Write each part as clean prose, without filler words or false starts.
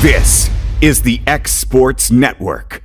This is the X Sports Network.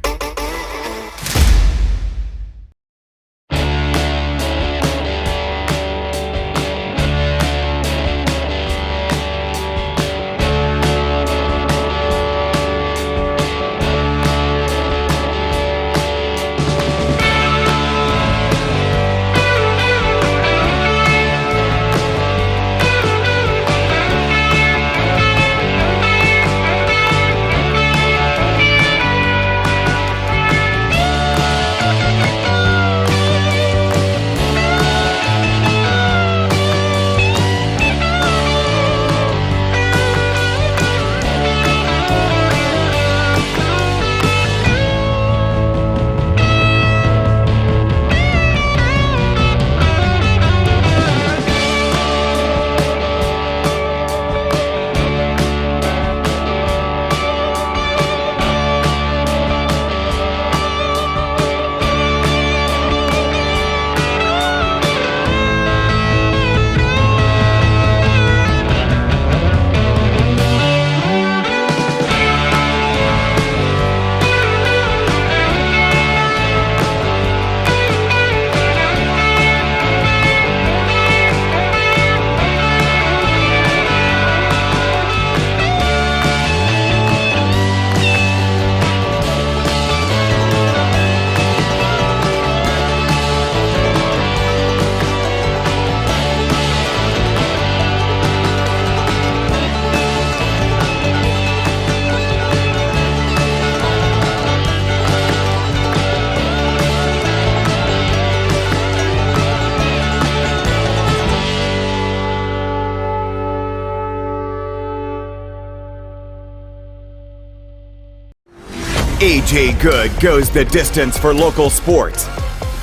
AJ Good goes the distance for local sports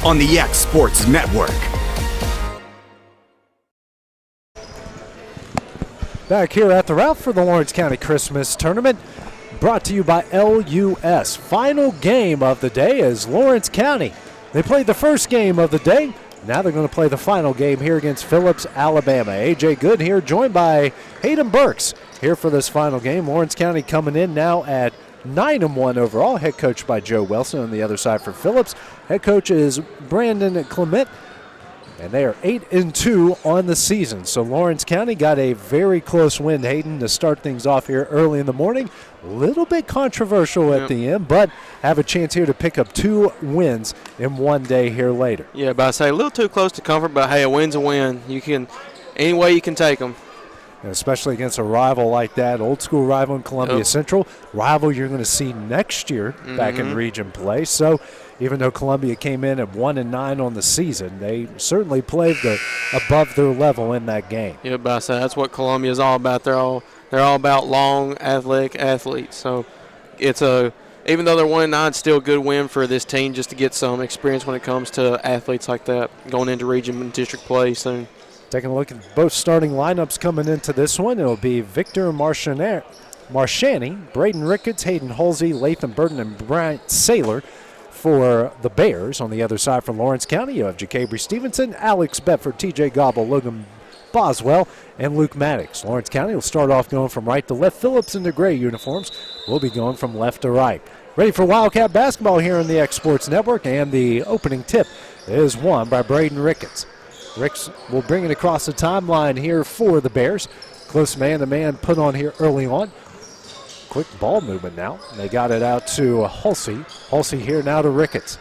on the X Sports Network. Back here at the route for the Lawrence County Christmas Tournament, brought to you by LUS. Final game of the day is Lawrence County. They played the first game of the day. Now they're going to play the final game here against Phillips, Alabama. AJ Good here, joined by Hayden Burks here for this final game. Lawrence County coming in now at 9-1 overall, head coach by Joe Wilson. On the other side for Phillips, head coach is Brandon Clement, and they are 8-2 on the season. So Lawrence County got a very close win, Hayden, to start things off here early in the morning. A little bit controversial at the end, but have a chance here to pick up 2 wins in one day here later. Yeah, but I say a little too close to comfort, but hey, a win's a win. You can, any way you can take them. And especially against a rival like that, old school rival in Columbia Central, rival you're going to see next year back in region play. So even though Columbia came in at 1-9 on the season, they certainly played above their level in that game. Yeah, but I say that's what Columbia is all about. They're all about long, athletic athletes. So it's even though they're 1-9, it's still a good win for this team just to get some experience when it comes to athletes like that going into region and district play soon. Taking a look at both starting lineups coming into this one, it'll be Victor Marchani, Braden Ricketts, Hayden Halsey, Latham Burton, and Bryant Saylor for the Bears. On the other side for Lawrence County, you have Jacabry Stevenson, Alex Bedford, TJ Gobble, Logan Boswell, and Luke Maddox. Lawrence County will start off going from right to left. Phillips in the gray uniforms will be going from left to right. Ready for Wildcat basketball here on the X Sports Network, and the opening tip is won by Braden Ricketts. Ricks will bring it across the timeline here for the Bears. Close man-to-man put on here early on. Quick ball movement now. They got it out to Halsey. Halsey here now to Ricketts.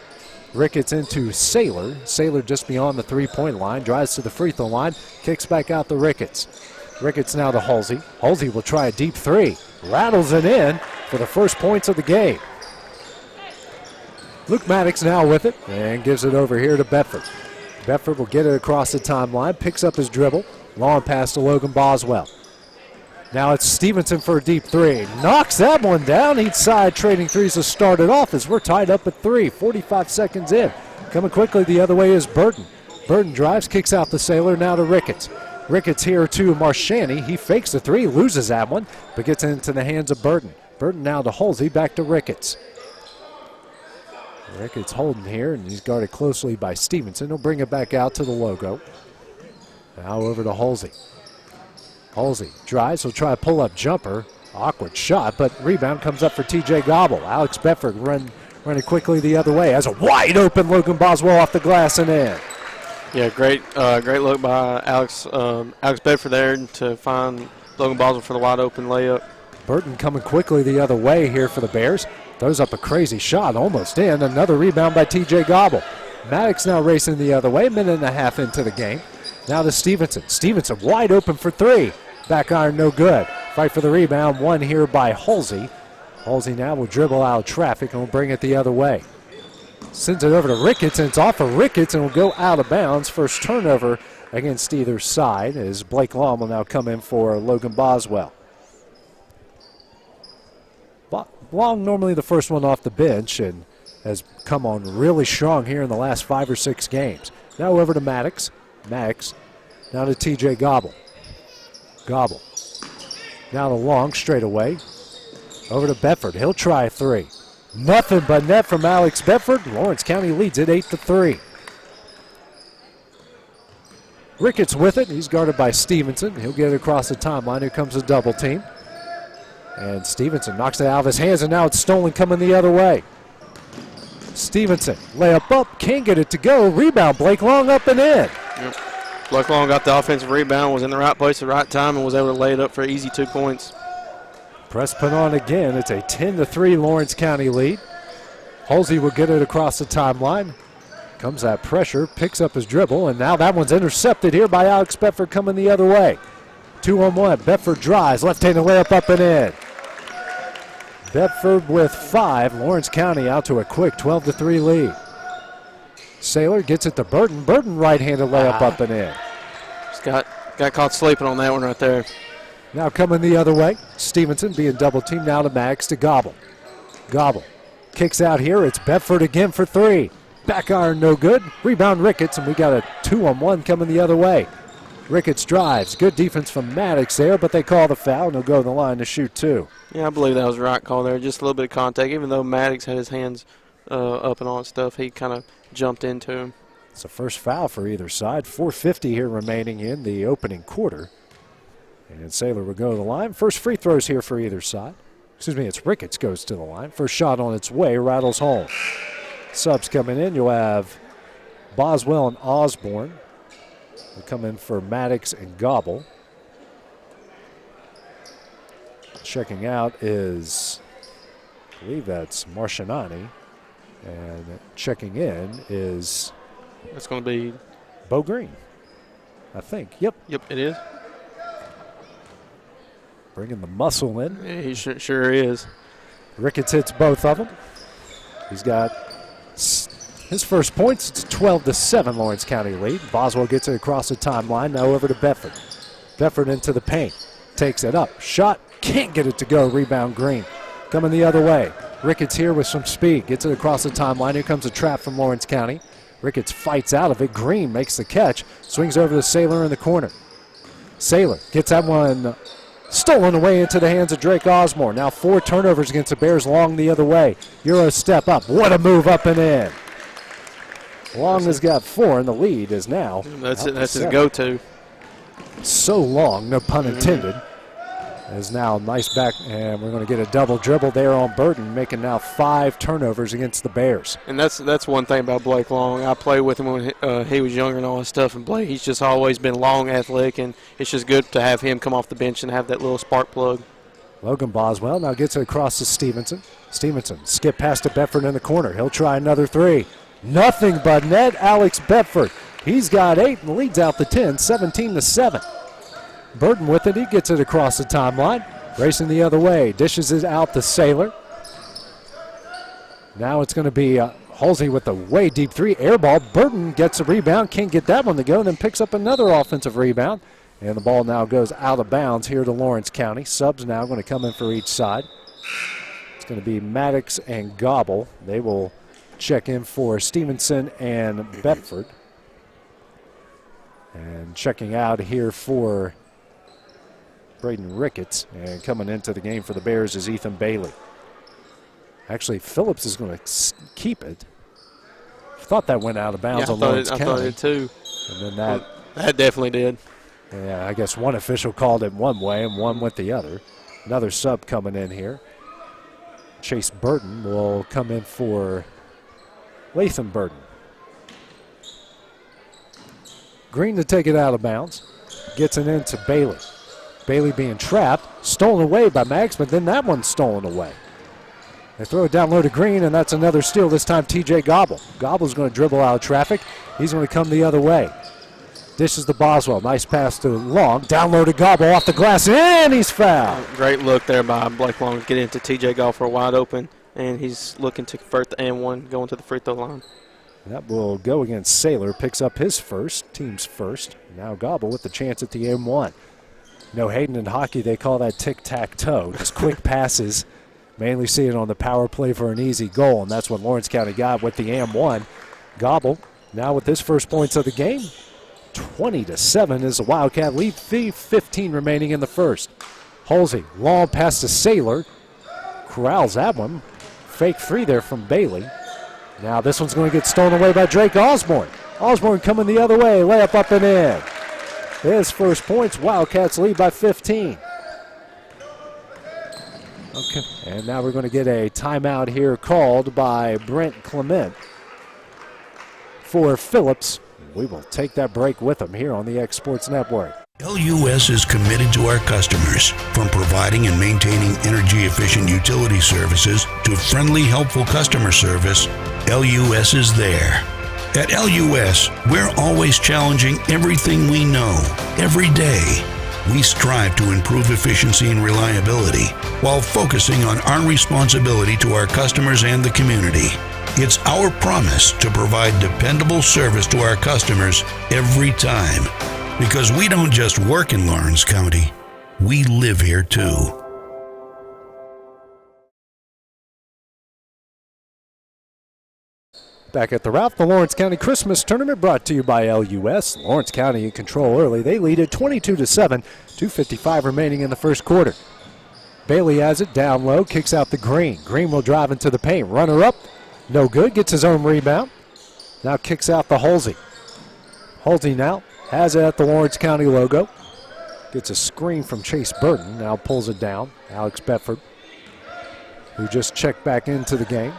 Ricketts into Saylor. Saylor just beyond the three-point line. Drives to the free throw line. Kicks back out to Ricketts. Ricketts now to Halsey. Halsey will try a deep three. Rattles it in for the first points of the game. Luke Maddox now with it and gives it over here to Bedford. Bedford will get it across the timeline, picks up his dribble, long pass to Logan Boswell. Now it's Stevenson for a deep three. Knocks that one down. Each side trading threes to start it off as we're tied up at 3, 45 seconds in. Coming quickly the other way is Burton. Burton drives, kicks out the Sailor, now to Ricketts. Ricketts here to Marchani. He fakes the three, loses that one, but gets into the hands of Burton. Burton now to Halsey, back to Ricketts. Ricketts holding here, and he's guarded closely by Stevenson. He'll bring it back out to the logo. Now over to Halsey. Halsey drives, he'll try a pull-up jumper. Awkward shot, but rebound comes up for TJ Gobble. Alex Bedford running quickly the other way. Has a wide open Logan Boswell off the glass and in. Yeah, great look by Alex Bedford there to find Logan Boswell for the wide open layup. Burton coming quickly the other way here for the Bears. Throws up a crazy shot, almost in. Another rebound by TJ Gobble. Maddox now racing the other way, a minute and a half into the game. Now to Stevenson. Stevenson wide open for three. Back iron, no good. Fight for the rebound, one here by Halsey. Halsey now will dribble out of traffic and will bring it the other way. Sends it over to Ricketts, and it's off of Ricketts and will go out of bounds. First turnover against either side as Blake Long will now come in for Logan Boswell. Long normally the first one off the bench and has come on really strong here in the last 5 or 6 games. Now over to Maddox. Maddox now to TJ Gobble. Gobble. Now to Long straight away. Over to Bedford. He'll try a three. Nothing but net from Alex Bedford. Lawrence County leads it 8-3. Ricketts with it. He's guarded by Stevenson. He'll get it across the timeline. Here comes a double team. And Stevenson knocks it out of his hands, and now it's stolen coming the other way. Stevenson, layup up, can't get it to go. Rebound, Blake Long up and in. Yep. Blake Long got the offensive rebound, was in the right place at the right time, and was able to lay it up for an easy 2 points. Press put on again. It's a 10-3 Lawrence County lead. Halsey will get it across the timeline. Comes that pressure, picks up his dribble, and now that one's intercepted here by Alex Bedford coming the other way. 2-on-1, Bedford drives, left-handed layup up and in. Bedford with 5. Lawrence County out to a quick 12-3 lead. Saylor gets it to Burton. Burton right-handed layup up and in. Just got caught sleeping on that one right there. Now coming the other way. Stevenson being double teamed now to Max to Gobble. Gobble kicks out here. It's Bedford again for 3. Back iron no good. Rebound Ricketts, and we got a 2-on-1 coming the other way. Ricketts drives. Good defense from Maddox there, but they call the foul, and he'll go to the line to shoot 2. Yeah, I believe that was the right call there. Just a little bit of contact. Even though Maddox had his hands up and on stuff, he kind of jumped into him. It's the first foul for either side. 4:50 here remaining in the opening quarter. And Saylor will go to the line. First free throws here for either side. Excuse me, it's Ricketts goes to the line. First shot on its way, rattles home. Subs coming in. You'll have Boswell and Osborne. Will come in for Maddox and Gobble. Checking out is, I believe that's Marcianani. And checking in is... It's going to be... Bo Green, I think. Yep, it is. Bringing the muscle in. Yeah, he sure is. Ricketts hits both of them. He's got his first points. It's 12-7 Lawrence County lead. Boswell gets it across the timeline. Now over to Bedford. Bedford into the paint. Takes it up. Shot. Can't get it to go. Rebound Green. Coming the other way. Ricketts here with some speed. Gets it across the timeline. Here comes a trap from Lawrence County. Ricketts fights out of it. Green makes the catch. Swings over to Saylor in the corner. Saylor gets that one stolen away into the hands of Drake Osmore. Now 4 turnovers against the Bears. Long the other way. Euro step up. What a move up and in. Long has got 4, and the lead is now. That's his go-to. So Long, no pun intended. Is now nice back, and we're going to get a double dribble there on Burton, making now 5 turnovers against the Bears. And that's one thing about Blake Long. I played with him when he was younger and all that stuff, and Blake, he's just always been long, athletic, and it's just good to have him come off the bench and have that little spark plug. Logan Boswell now gets it across to Stevenson. Stevenson skip past to Bedford in the corner. He'll try another 3. Nothing but net. Alex Bedford. He's got 8 and leads out the 10, 17-7. Burton with it. He gets it across the timeline. Racing the other way. Dishes it out to Saylor. Now it's going to be Halsey with a way deep 3. Air ball. Burton gets a rebound. Can't get that one to go. Then picks up another offensive rebound. And the ball now goes out of bounds here to Lawrence County. Subs now going to come in for each side. It's going to be Maddox and Gobble. They will check in for Stevenson and Bedford. And checking out here for Braden Ricketts, and coming into the game for the Bears is Ethan Bailey. Actually, Phillips is going to keep it. Thought that went out of bounds on Lawrence County. I thought it too. And then that definitely did. Yeah, I guess one official called it one way and one went the other. Another sub coming in here. Chase Burton will come in for Latham Burton. Green to take it out of bounds. Gets it into Bailey. Bailey being trapped. Stolen away by Max, but then that one's stolen away. They throw it down low to Green, and that's another steal, this time TJ Gobble. Gobble's going to dribble out of traffic. He's going to come the other way. Dishes to Boswell. Nice pass to Long. Down low to Gobble off the glass, and he's fouled. Great look there by Blake Long to get into TJ Gobble for a wide open, and he's looking to convert the and one going to the free throw line. That will go against Saylor. Picks up his first, team's first. Now Gobble with the chance at the M1. No, Hayden in hockey, they call that tic-tac-toe. Just quick passes. Mainly see it on the power play for an easy goal, and that's what Lawrence County got with the M1. Gobble now with his first points of the game. 20-7 is the Wildcat lead. 15 remaining in the first. Halsey, long pass to Saylor. Corrals that one. Fake free there from Bailey. Now this one's going to get stolen away by Drake Osborne. Osborne coming the other way, layup up and in. His first points, Wildcats lead by 15. Okay, and now we're going to get a timeout here called by Brent Clement for Phillips. We will take that break with them here on the X Sports Network. LUS is committed to our customers, from providing and maintaining energy-efficient utility services to friendly, helpful customer service. LUS is there. At LUS, we're always challenging everything we know, every day. We strive to improve efficiency and reliability while focusing on our responsibility to our customers and the community. It's our promise to provide dependable service to our customers every time. Because we don't just work in Lawrence County, we live here too. Back at the Ralph, the Lawrence County Christmas Tournament brought to you by LUS. Lawrence County in control early. They lead at 22-7, 2:55 remaining in the first quarter. Bailey has it down low, kicks out the Green. Green will drive into the paint. Runner up, no good, gets his own rebound. Now kicks out the Halsey. Halsey now has it at the Lawrence County logo. Gets a screen from Chase Burton. Now pulls it down. Alex Bedford, who just checked back into the game.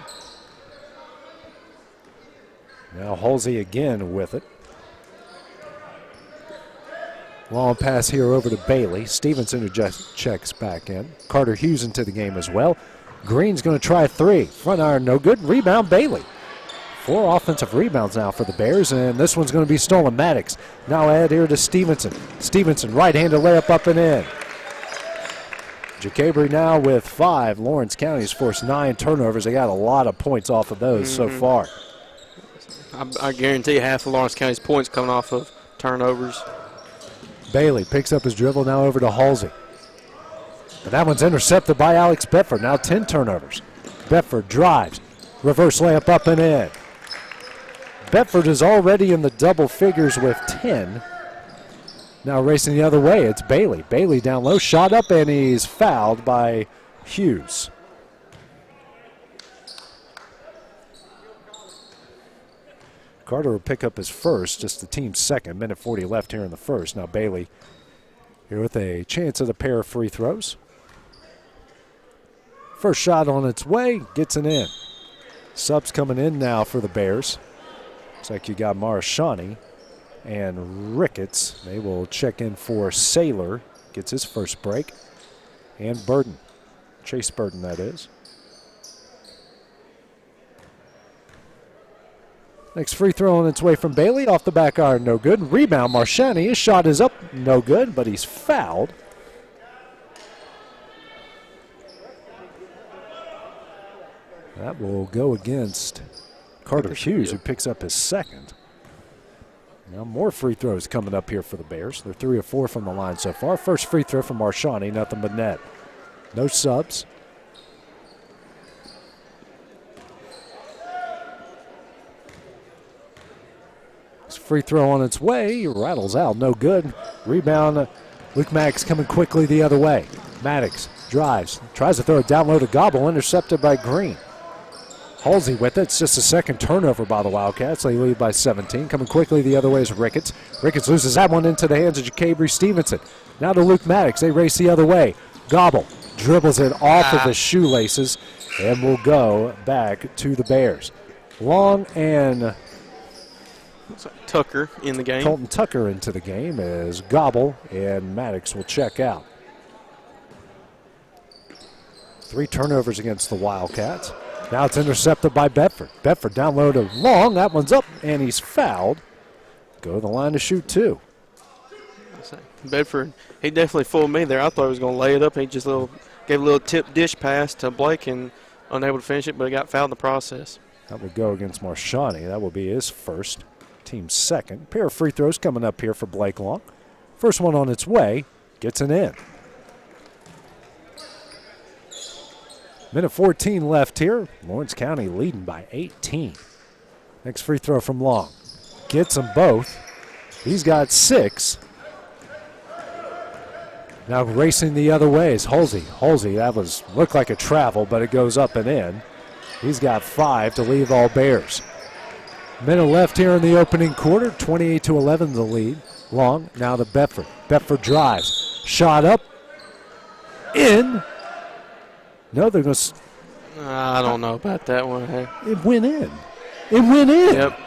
Now Halsey again with it. Long pass here over to Bailey. Stevenson who just checks back in. Carter Hughes into the game as well. Green's going to try three. Front iron no good. Rebound Bailey. 4 offensive rebounds now for the Bears, and this one's going to be stolen. Maddox now add here to Stevenson. Stevenson right-handed layup up and in. Jacabry now with 5. Lawrence County's forced 9 turnovers. They got a lot of points off of those so far. I guarantee half of Lawrence County's points coming off of turnovers. Bailey picks up his dribble now over to Halsey. And that one's intercepted by Alex Bedford. Now 10 turnovers. Bedford drives. Reverse layup up and in. Bedford is already in the double figures with 10. Now racing the other way, it's Bailey. Bailey down low, shot up, and he's fouled by Hughes. Carter will pick up his first, just the team's second. Minute 40 left here in the first. Now Bailey here with a chance at a pair of free throws. First shot on its way, gets it in. Subs coming in now for the Bears. Looks like you got Marashani and Ricketts. They will check in for Saylor. Gets his first break. And Burton. Chase Burton, that is. Next free throw on its way from Bailey. Off the back iron, no good. Rebound, Marshani. His shot is up, no good, but he's fouled. That will go against Carter Hughes, who picks up his second. Now more free throws coming up here for the Bears. They're 3 of 4 from the line so far. First free throw from Marshani, nothing but net. No subs. Free throw on its way, rattles out, no good. Rebound, Luke Maddox coming quickly the other way. Maddox drives, tries to throw it down low to Gobble, intercepted by Green. Halsey with it. It's just a second turnover by the Wildcats. They lead by 17. Coming quickly the other way is Ricketts. Ricketts loses that one into the hands of Jacabry Stevenson. Now to Luke Maddox. They race the other way. Gobble dribbles it off of the shoelaces, and will go back to the Bears. Long and Tucker in the game. Colton Tucker into the game as Gobble and Maddox will check out. 3 turnovers against the Wildcats. Now it's intercepted by Bedford. Bedford down low to Long. That one's up, and he's fouled. Go to the line to shoot 2. Bedford, he definitely fooled me there. I thought he was going to lay it up. He just gave a little tip dish pass to Blake and unable to finish it, but he got fouled in the process. That would go against Marshani. That will be his first, team's second. Pair of free throws coming up here for Blake Long. First one on its way, gets an in. Minute 14 left here. Lawrence County leading by 18. Next free throw from Long. Gets them both. He's got 6. Now racing the other way is Halsey. Halsey, that looked like a travel, but it goes up and in. He's got 5 to leave all Bears. Minute left here in the opening quarter. 28-11 the lead. Long now to Bedford. Bedford drives. Shot up. In. No, they're going to. I don't know about that one. Hey. It went in. It went in. Yep.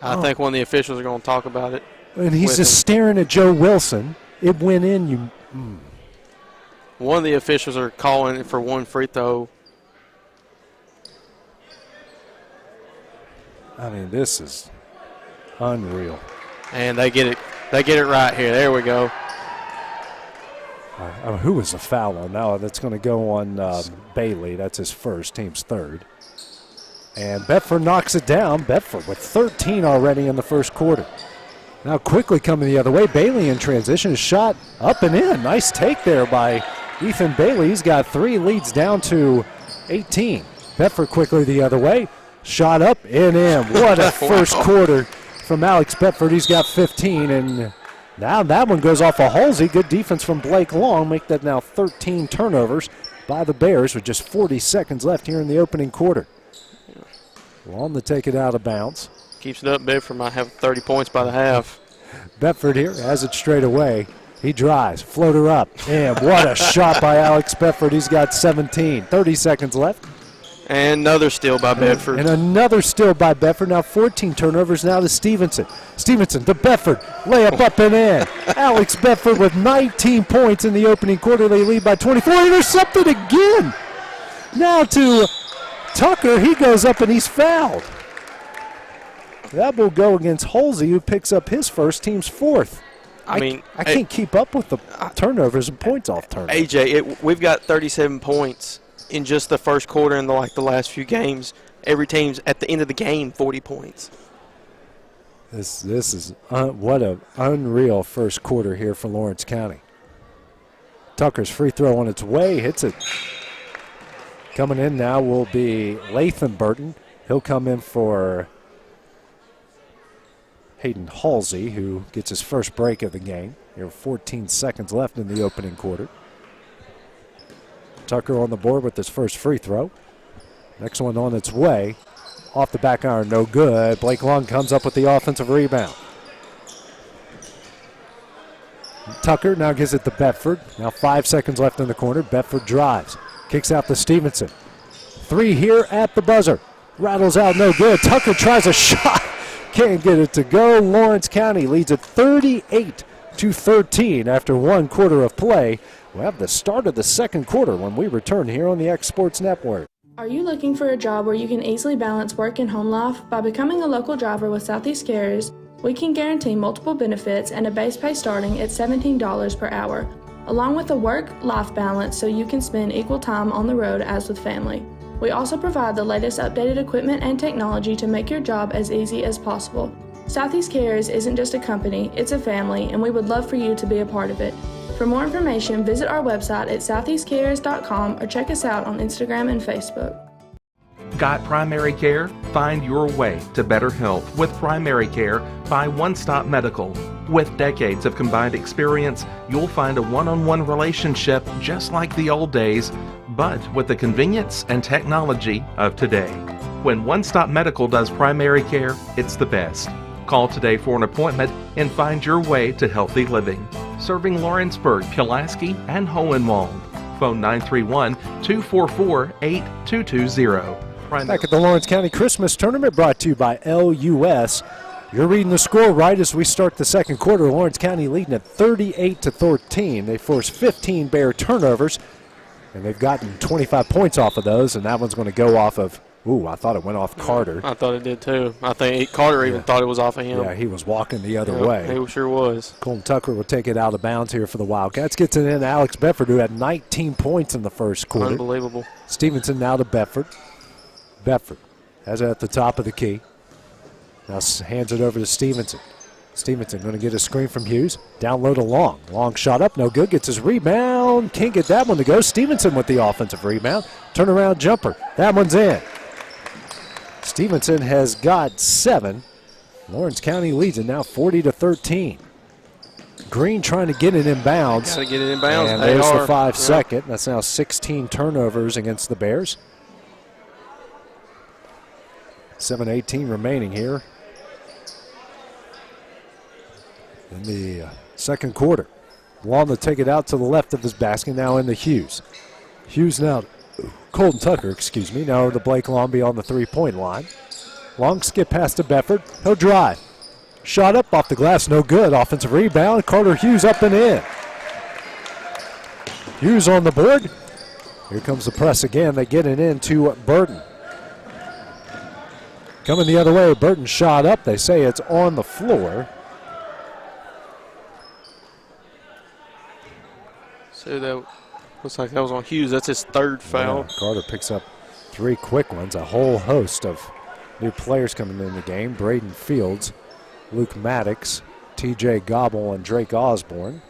I think one of the officials are going to talk about it. And he's just staring at Joe Wilson. It went in. One of the officials are calling it for one free throw. I mean, this is unreal. And they get it. They get it right here. There we go. Who was the foul on now? That's going to go on Bailey. That's his first, team's third. And Bedford knocks it down. Bedford with 13 already in the first quarter. Now quickly coming the other way. Bailey in transition. Shot up and in. Nice take there by Ethan Bailey. He's got 3, leads down to 18. Bedford quickly the other way. Shot up and in. What a first quarter from Alex Bedford. He's got 15, and now that one goes off of Halsey. Good defense from Blake Long. Make that now 13 turnovers by the Bears with just 40 seconds left here in the opening quarter. Long to take it out of bounds. Keeps it up. Bedford might have 30 points by the half. Bedford here has it straight away. He drives, floater up, and what a shot by Alex Bedford. He's got 17. 30 seconds left. And another steal by Bedford. And another steal by Bedford. Now 14 turnovers now to Stevenson. Stevenson to Bedford. Layup up and in. Alex Bedford with 19 points in the opening quarter. They lead by 24. Intercepted again. Now to Tucker. He goes up and he's fouled. That will go against Halsey, who picks up his first, team's fourth. I can't keep up with the turnovers and points off turnovers. AJ, we've got 37 points in just the first quarter in the last few games. Every team's at the end of the game 40 points. This is what an unreal first quarter here for Lawrence County. Tucker's free throw on its way, hits it. Coming in now will be Lathan Burton. He'll come in for Hayden Halsey, who gets his first break of the game. There are 14 seconds left in the opening quarter. Tucker on the board with his first free throw. Next one on its way. Off the back iron, no good. Blake Long comes up with the offensive rebound. Tucker now gives it to Bedford. Now 5 seconds left in the corner. Bedford drives. Kicks out to Stevenson. 3 here at the buzzer. Rattles out, no good. Tucker tries a shot. Can't get it to go. Lawrence County leads at 38-13 after 1 quarter of play. We'll have the start of the second quarter when we return here on the X Sports Network. Are you looking for a job where you can easily balance work and home life? By becoming a local driver with Southeast Carriers, we can guarantee multiple benefits and a base pay starting at $17 per hour, along with a work-life balance so you can spend equal time on the road as with family. We also provide the latest updated equipment and technology to make your job as easy as possible. Southeast Carriers isn't just a company, it's a family, and we would love for you to be a part of it. For more information, visit our website at southeastcarriers.com or check us out on Instagram and Facebook. Got primary care? Find your way to better health with primary care by One Stop Medical. With decades of combined experience, you'll find a one-on-one relationship just like the old days, but with the convenience and technology of today. When One Stop Medical does primary care, it's the best. Call today for an appointment and find your way to healthy living. Serving Lawrenceburg, Pulaski, and Hohenwald. Phone 931-244-8220. Back at the Lawrence County Christmas Tournament, brought to you by LUS. You're reading the score right as we start the second quarter. Lawrence County leading at 38-13. They forced 15 Bear turnovers, and they've gotten 25 points off of those, and that one's going to go off of, I thought it went off Carter. I thought it did too. I think Carter even thought it was off of him. Yeah, he was walking the other way. He sure was. Colton Tucker will take it out of bounds here for the Wildcats. Gets it in Alex Bedford, who had 19 points in the first quarter. Unbelievable. Stevenson now to Bedford. Bedford has it at the top of the key. Now hands it over to Stevenson. Stevenson going to get a screen from Hughes. Down low to Long. Long shot up, no good. Gets his rebound. Can't get that one to go. Stevenson with the offensive rebound. Turnaround jumper. That one's in. Stevenson has got 7. Lawrence County leads it now 40-13. Green trying to get it in bounds. Got to get it in bounds. And there's the 5-second. That's now 16 turnovers against the Bears. 7:18 remaining here in the second quarter. Long to take it out to the left of his basket, now into Hughes. Hughes now, Colton Tucker, now to Blake Longby on the three-point line. Long skip pass to Bedford. He'll drive. Shot up off the glass, no good. Offensive rebound. Carter Hughes up and in. Hughes on the board. Here comes the press again. They get it into Burton. Coming the other way, Burton shot up. They say it's on the floor. So that looks like that was on Hughes. That's his third foul. Yeah, Carter picks up 3 quick ones. A whole host of new players coming in the game. Braden Fields, Luke Maddox, TJ Gobble, and Drake Osborne.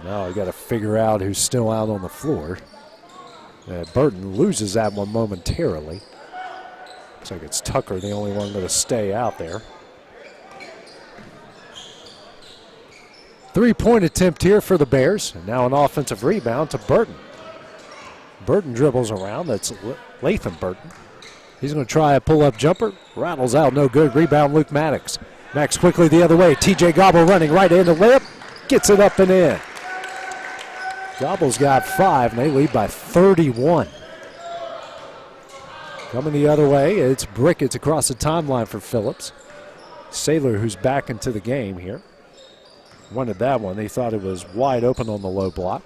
Now you got to figure out who's still out on the floor. Burton loses that one momentarily. Looks like it's Tucker, the only one going to stay out there. 3-point attempt here for the Bears. And now an offensive rebound to Burton. Burton dribbles around. That's Latham Burton. He's going to try a pull-up jumper. Rattles out, no good. Rebound, Luke Maddox. Max quickly the other way. TJ Gobble running right into layup. Gets it up and in. Gobble's got 5, and they lead by 31. Coming the other way, it's Brickett's across the timeline for Phillips. Saylor, who's back into the game here. Wanted that one. They thought it was wide open on the low block.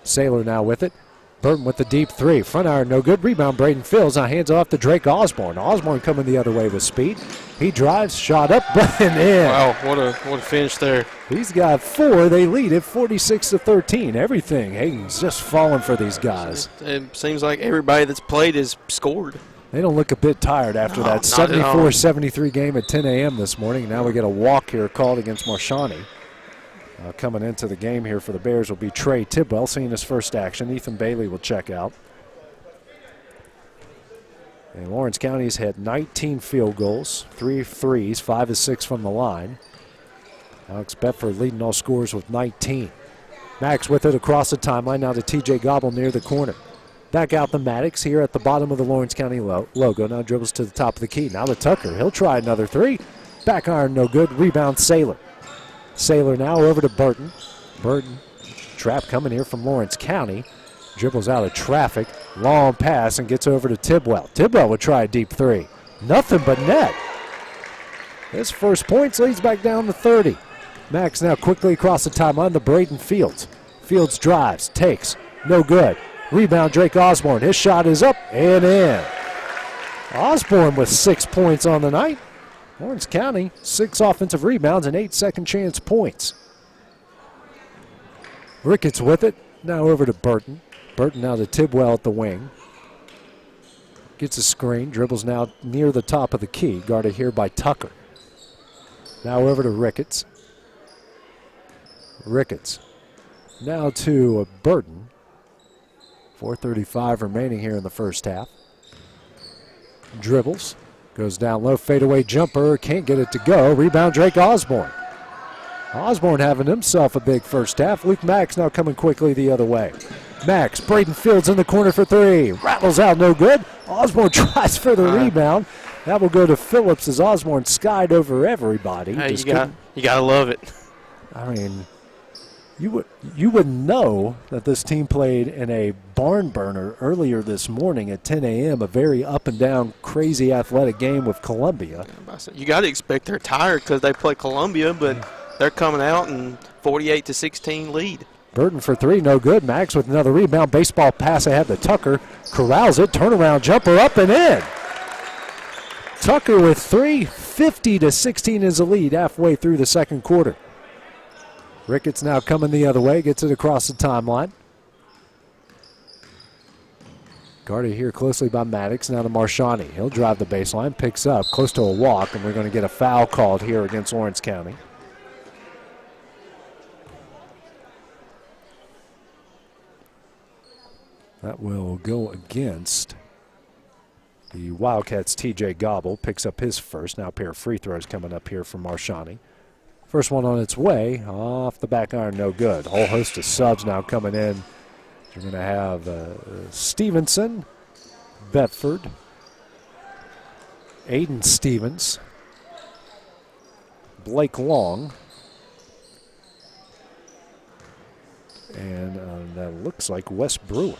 Saylor now with it. Burton with the deep 3. Front iron, no good. Rebound, Braden Fields. Now hands off to Drake Osborne. Osborne coming the other way with speed. He drives, shot up, and in. Wow, what a finish there. He's got 4. They lead it 46-13. Everything, Hayden's just falling for these guys. It seems like everybody that's played has scored. They don't look a bit tired after that 74-73 game at 10 a.m. this morning. Now we get a walk here called against Marshani. Coming into the game here for the Bears will be Trey Tidwell, seeing his first action. Ethan Bailey will check out. And Lawrence County's had 19 field goals, 3 threes, 5 of 6 from the line. Alex Bedford leading all scorers with 19. Max with it across the timeline, now to TJ Gobble near the corner. Back out the Maddox here at the bottom of the Lawrence County logo. Now dribbles to the top of the key. Now to Tucker. He'll try another 3. Back iron, no good. Rebound, Saylor. Saylor now over to Burton. Burton, trap coming here from Lawrence County. Dribbles out of traffic. Long pass and gets over to Tidwell. Tidwell would try a deep 3. Nothing but net. His first points leads back down to 30. Max now quickly across the timeline to Braden Fields. Fields drives, takes, no good. Rebound, Drake Osborne. His shot is up and in. Osborne with 6 points on the night. Lawrence County, 6 offensive rebounds and 8 second chance points. Ricketts with it. Now over to Burton. Burton now to Tidwell at the wing. Gets a screen. Dribbles now near the top of the key. Guarded here by Tucker. Now over to Ricketts. Ricketts. Now to Burton. 4:35 remaining here in the first half. Dribbles. Goes down low, fadeaway jumper, can't get it to go. Rebound, Drake Osborne. Osborne having himself a big first half. Luke Max now coming quickly the other way. Max, Braden Fields in the corner for 3. Rattles out, no good. Osborne tries for the rebound. That will go to Phillips as Osborne skied over everybody. Hey, you got to love it. I mean, You would know that this team played in a barn burner earlier this morning at 10 a.m., a very up and down, crazy athletic game with Columbia. You got to expect they're tired because they play Columbia, but they're coming out in 48-16 lead. Burton for three, no good. Max with another rebound. Baseball pass ahead to Tucker. Corrals it, turnaround jumper up and in. Tucker with three, 50-16 is the lead halfway through the second quarter. Ricketts now coming the other way, gets it across the timeline. Guarded here closely by Maddox, now to Marshani. He'll drive the baseline, picks up, close to a walk, and we're going to get a foul called here against Lawrence County. That will go against the Wildcats' TJ Gobble. Picks up his first. Now a pair of free throws coming up here from Marshani. First one on its way, off the back iron, no good. Whole host of subs now coming in. You're going to have Stevenson, Bedford, Aiden Stevens, Blake Long, and that looks like Wes Brewer.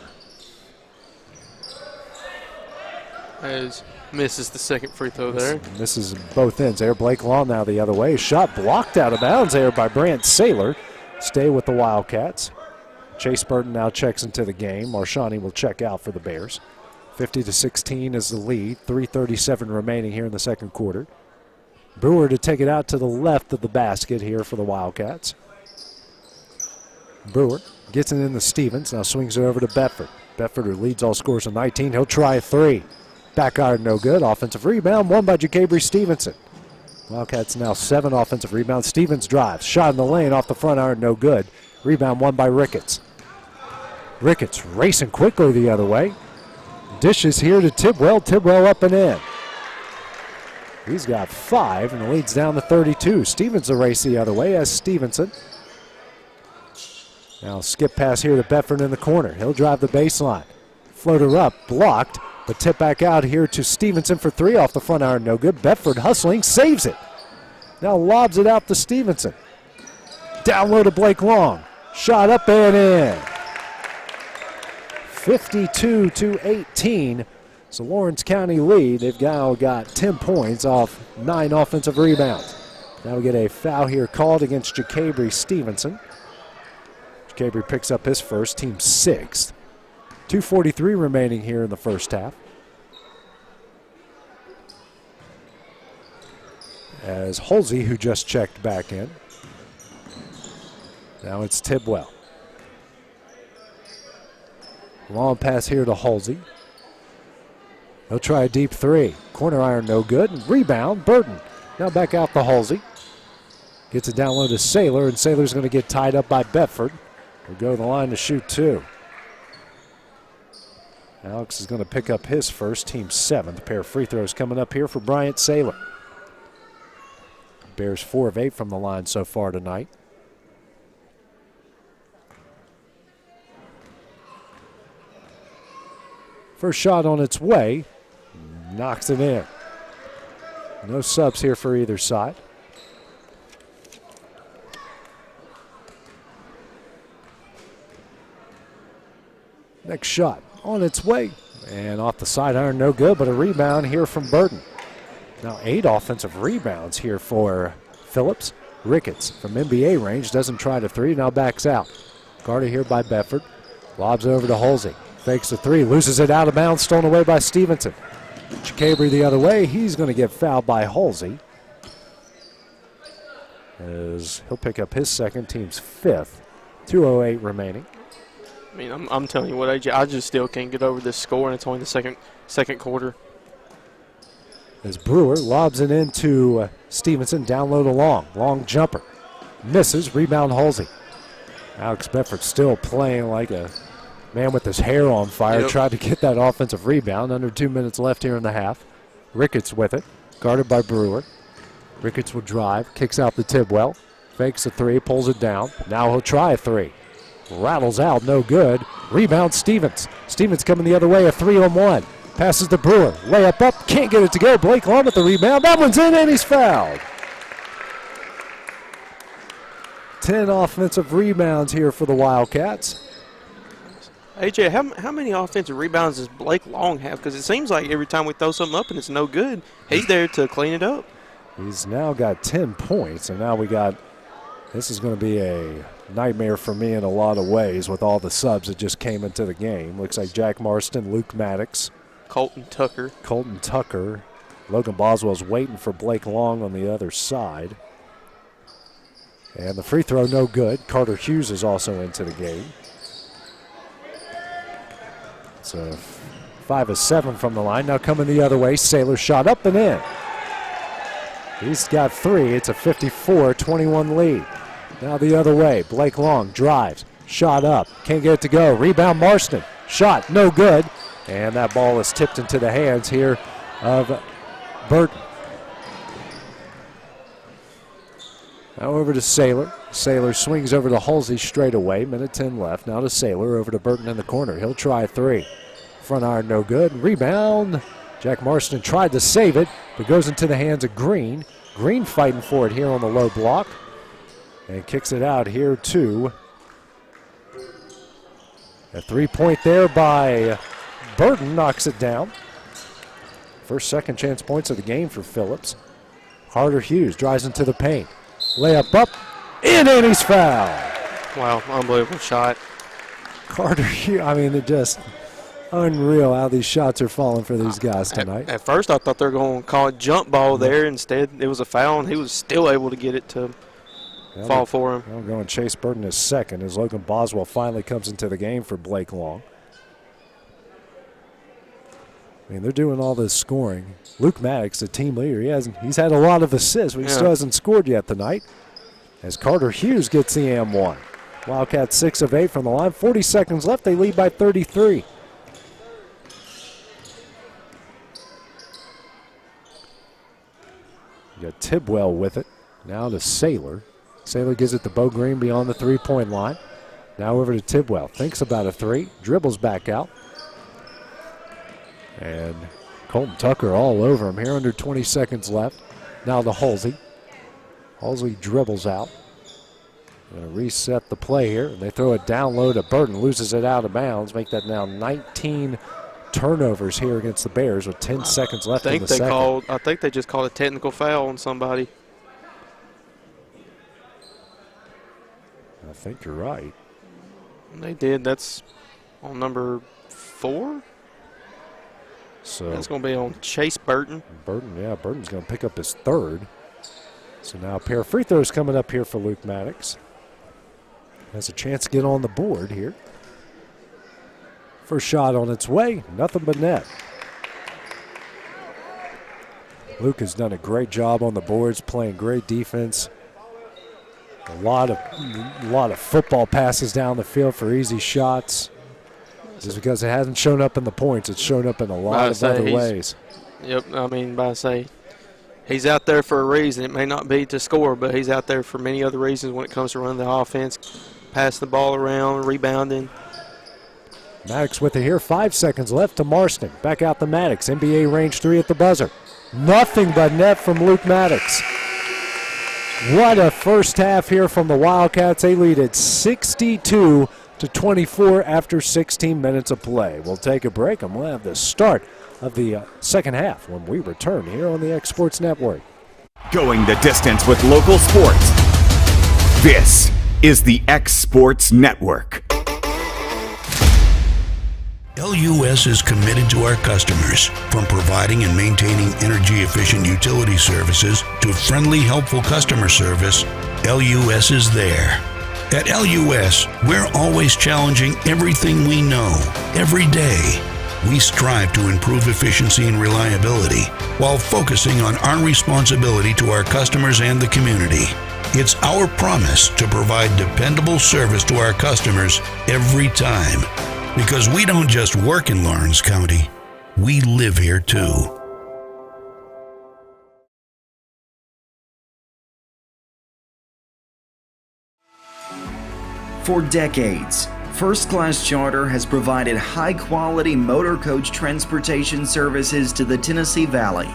As misses the second free throw there. Misses both ends there. Blake Long now the other way. Shot blocked out of bounds there by Brant Saylor. Stay with the Wildcats. Chase Burton now checks into the game. Marshani will check out for the Bears. 50-16 is the lead. 3:37 remaining here in the second quarter. Brewer to take it out to the left of the basket here for the Wildcats. Brewer gets it into Stevens. Now swings it over to Bedford. Bedford, who leads all scores with 19. He'll try a three. Back iron, no good. Offensive rebound, won by Jacabry Stevenson. Wildcats now 7 offensive rebounds. Stevens drives. Shot in the lane off the front iron, no good. Rebound won by Ricketts. Ricketts racing quickly the other way. Dishes here to Tidwell. Tidwell up and in. He's got 5 and the lead's down to 32. Stevens a race the other way as Stevenson. Now skip pass here to Bedford in the corner. He'll drive the baseline. Floater up, blocked. But tip back out here to Stevenson for 3 off the front iron, no good. Bedford hustling, saves it. Now lobs it out to Stevenson. Down low to Blake Long. Shot up and in. 52-18. It's a Lawrence County lead. They've now got 10 points off 9 offensive rebounds. Now we get a foul here called against Jacabry Stevenson. Jacabry picks up his first, team 6th. 2:43 remaining here in the first half. As Halsey, who just checked back in. Now it's Tidwell. Long pass here to Halsey. He'll try a deep 3. Corner iron, no good. Rebound, Burton. Now back out to Halsey. Gets it down low to Saylor, and Saylor's going to get tied up by Bedford. He'll go to the line to shoot 2. Alex is going to pick up his first, team 7th. A pair of free throws coming up here for Bryant Saylor. Bears 4 of 8 from the line so far tonight. First shot on its way. Knocks it in. No subs here for either side. Next shot on its way. And off the side iron, no good, but a rebound here from Burton. Now 8 offensive rebounds here for Phillips. Ricketts from NBA range doesn't try the 3, now backs out. Guarded here by Bedford. Lobs over to Halsey. Fakes the 3, loses it out of bounds, stolen away by Stevenson. Jacabry the other way, he's going to get fouled by Halsey. As he'll pick up his second, team's 5th. 2:08 remaining. I mean, I'm telling you what, AJ, I just still can't get over this score, and it's only the second quarter. As Brewer lobs it into Stevenson, down low to Long. Long jumper. Misses, rebound Halsey. Alex Bedford still playing like a man with his hair on fire. Yep. Tried to get that offensive rebound. Under 2 minutes left here in the half. Ricketts with it, guarded by Brewer. Ricketts will drive, kicks out the Tidwell. Fakes a 3, pulls it down. Now he'll try a 3. Rattles out, no good. Rebound Stevens. Stevens coming the other way, a 3-on-1. Passes to Brewer. Layup up, can't get it to go. Blake Long with the rebound. That one's in and he's fouled. 10 offensive rebounds here for the Wildcats. AJ, how many offensive rebounds does Blake Long have? Because it seems like every time we throw something up and it's no good, he's there to clean it up. He's now got 10 points, and now this is going to be a nightmare for me in a lot of ways with all the subs that just came into the game. Looks like Jack Marston, Luke Maddox. Colton Tucker. Logan Boswell's waiting for Blake Long on the other side. And the free throw no good. Carter Hughes is also into the game. So 5 of 7 from the line. Now coming the other way. Saylor shot up and in. He's got 3. It's a 54-21 lead. Now the other way. Blake Long drives. Shot up. Can't get it to go. Rebound Marston. Shot no good. And that ball is tipped into the hands here of Burton. Now over to Saylor. Saylor swings over to Halsey straight away. Minute 10 left. Now to Saylor. Over to Burton in the corner. He'll try 3. Front iron no good. Rebound. Jack Marston tried to save it, but goes into the hands of Green. Green fighting for it here on the low block. And kicks it out here to a 3-point there by Burton. Knocks it down. First second chance points of the game for Phillips. Carter Hughes drives into the paint. Layup up, in, and he's fouled. Wow, unbelievable shot. Carter Hughes, it just unreal how these shots are falling for these guys tonight. At first I thought they were going to call it jump ball there. Instead it was a foul, and he was still able to get it to fall for him. I'm going Chase Burton is second as Logan Boswell finally comes into the game for Blake Long. They're doing all this scoring. Luke Maddox, the team leader, he's had a lot of assists, but he still hasn't scored yet tonight. As Carter Hughes gets the M1. Wildcats 6 of 8 from the line. 40 seconds left. They lead by 33. You got Tidwell with it. Now to Saylor. Saylor gives it to Bo Green beyond the 3-point line. Now over to Tidwell. Thinks about a 3. Dribbles back out. And Colton Tucker all over him here, under 20 seconds left. Now to Halsey. Halsey dribbles out. Going to reset the play here. And they throw it down low to Burton. Loses it out of bounds. Make that now 19 turnovers here against the Bears with 10 seconds left in the second. I think they just called a technical foul on somebody. I think you're right. They did. That's on number 4. So that's going to be on Chase Burton. Burton's going to pick up his 3rd. So now a pair of free throws coming up here for Luke Maddox. Has a chance to get on the board here. First shot on its way, nothing but net. Luke has done a great job on the boards, playing great defense. A lot of football passes down the field for easy shots. Just because it hasn't shown up in the points, it's shown up in a lot of other ways. Yep, he's out there for a reason. It may not be to score, but he's out there for many other reasons when it comes to running the offense, passing the ball around, rebounding. Maddox with it here. 5 seconds left to Marston. Back out to Maddox. NBA range 3 at the buzzer. Nothing but net from Luke Maddox. What a first half here from the Wildcats. They lead at 62-24 after 16 minutes of play. We'll take a break and we'll have the start of the second half when we return here on the X Sports Network. Going the distance with local sports. This is the X Sports Network. LUS is committed to our customers, from providing and maintaining energy-efficient utility services to friendly, helpful customer service. LUS is there. At LUS, we're always challenging everything we know, every day. We strive to improve efficiency and reliability while focusing on our responsibility to our customers and the community. It's our promise to provide dependable service to our customers every time. Because we don't just work in Lawrence County, we live here too. For decades, First Class Charter has provided high-quality motor coach transportation services to the Tennessee Valley.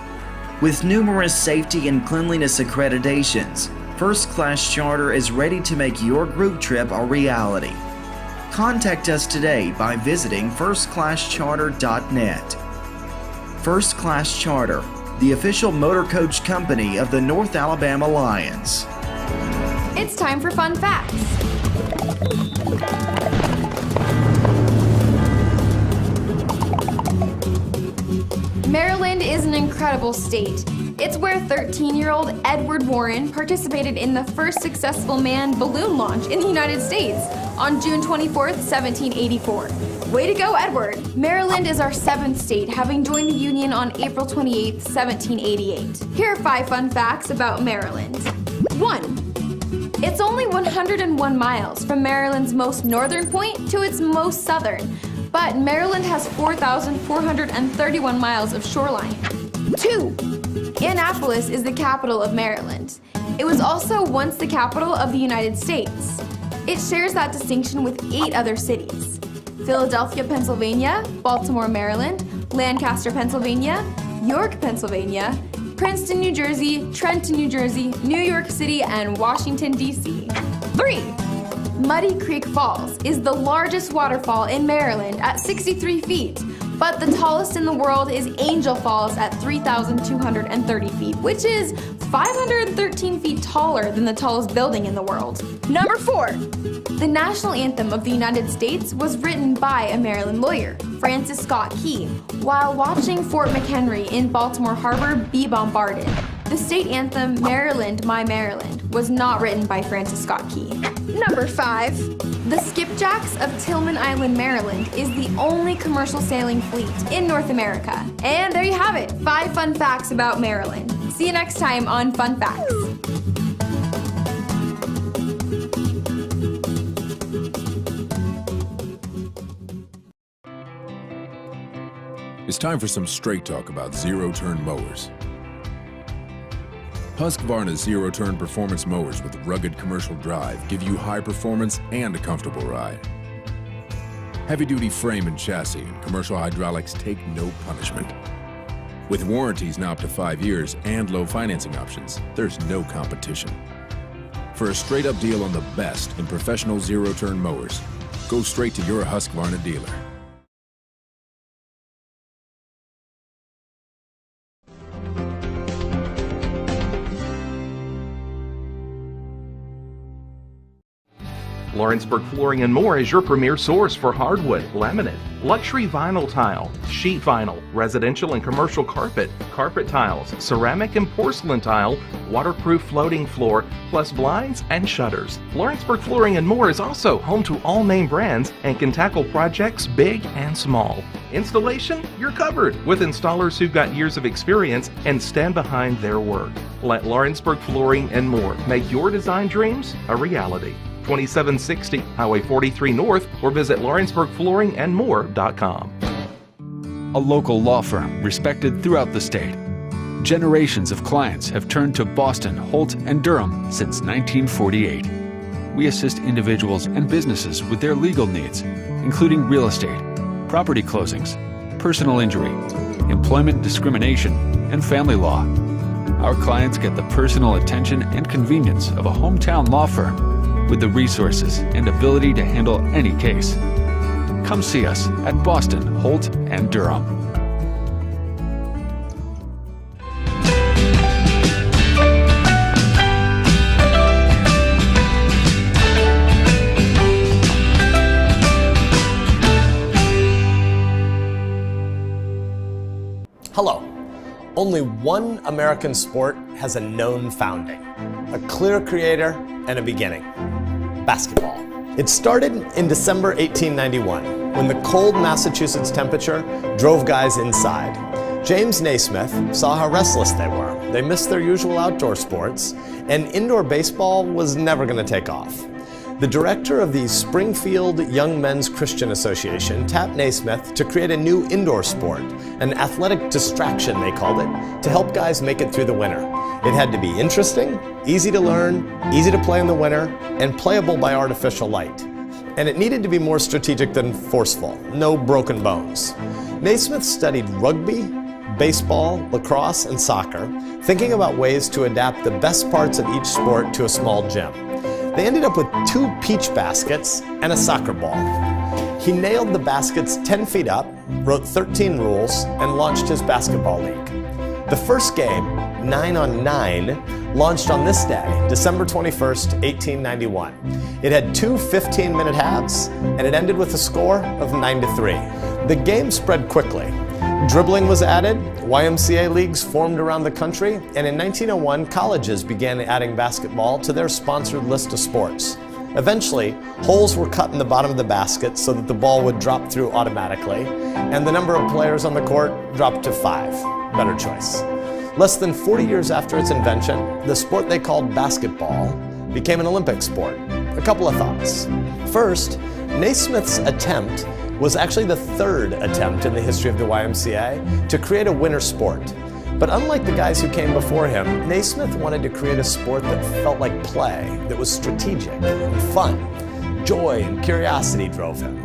With numerous safety and cleanliness accreditations, First Class Charter is ready to make your group trip a reality. Contact us today by visiting firstclasscharter.net. First Class Charter, the official motor coach company of the North Alabama Lions. It's time for fun facts. Maryland is an incredible state. It's where 13-year-old Edward Warren participated in the first successful manned balloon launch in the United States on June 24, 1784. Way to go, Edward! Maryland is our 7th state, having joined the Union on April 28, 1788. Here are 5 fun facts about Maryland. 1. It's only 101 miles from Maryland's most northern point to its most southern, but Maryland has 4,431 miles of shoreline. 2. Annapolis is the capital of Maryland. It was also once the capital of the United States. It shares that distinction with 8 other cities: Philadelphia, Pennsylvania, Baltimore, Maryland, Lancaster, Pennsylvania, York, Pennsylvania, Princeton, New Jersey, Trenton, New Jersey, New York City, and Washington, D.C. 3. Muddy Creek Falls is the largest waterfall in Maryland at 63 feet, but the tallest in the world is Angel Falls at 3,230 feet, which is 513 feet taller than the tallest building in the world. Number 4. The national anthem of the United States was written by a Maryland lawyer, Francis Scott Key, while watching Fort McHenry in Baltimore Harbor be bombarded. The state anthem, Maryland, My Maryland, was not written by Francis Scott Key. Number 5. The Skipjacks of Tillman Island, Maryland is the only commercial sailing fleet in North America. And there you have it, 5 fun facts about Maryland. See you next time on Fun Facts. It's time for some straight talk about zero-turn mowers. Husqvarna's zero-turn performance mowers with rugged commercial drive give you high performance and a comfortable ride. Heavy-duty frame and chassis and commercial hydraulics take no punishment. With warranties now up to 5 years and low financing options, there's no competition. For a straight-up deal on the best in professional zero-turn mowers, go straight to your Husqvarna dealer. Lawrenceburg Flooring and More is your premier source for hardwood, laminate, luxury vinyl tile, sheet vinyl, residential and commercial carpet, carpet tiles, ceramic and porcelain tile, waterproof floating floor, plus blinds and shutters. Lawrenceburg Flooring and More is also home to all name brands and can tackle projects big and small. Installation, you're covered with installers who've got years of experience and stand behind their work. Let Lawrenceburg Flooring and More make your design dreams a reality. 2760 Highway 43 North, or visit LawrenceburgFlooringandMore.com. A local law firm respected throughout the state. Generations of clients have turned to Boston, Holt, and Durham since 1948. We assist individuals and businesses with their legal needs, including real estate, property closings, personal injury, employment discrimination, and family law. Our clients get the personal attention and convenience of a hometown law firm with the resources and ability to handle any case. Come see us at Boston, Holt, and Durham. Hello. Only one American sport has a known founding, a clear creator, and a beginning: basketball. It started in December 1891 when the cold Massachusetts temperature drove guys inside. James Naismith saw how restless they were. They missed their usual outdoor sports, and indoor baseball was never going to take off. The director of the Springfield Young Men's Christian Association tapped Naismith to create a new indoor sport, an athletic distraction they called it, to help guys make it through the winter. It had to be interesting, easy to learn, easy to play in the winter, and playable by artificial light. And it needed to be more strategic than forceful, no broken bones. Naismith studied rugby, baseball, lacrosse, and soccer, thinking about ways to adapt the best parts of each sport to a small gym. They ended up with 2 peach baskets and a soccer ball. He nailed the baskets 10 feet up, wrote 13 rules, and launched his basketball league. The first game, 9-on-9, launched on this day, December 21st, 1891. It had 2 15-minute halves, and it ended with a score of 9-3. The game spread quickly. Dribbling was added, YMCA leagues formed around the country, and in 1901, colleges began adding basketball to their sponsored list of sports. Eventually, holes were cut in the bottom of the basket so that the ball would drop through automatically, and the number of players on the court dropped to 5. Better choice. Less than 40 years after its invention, the sport they called basketball became an Olympic sport. A couple of thoughts. First, Naismith's attempt was actually the 3rd attempt in the history of the YMCA to create a winter sport. But unlike the guys who came before him, Naismith wanted to create a sport that felt like play, that was strategic and fun. Joy and curiosity drove him.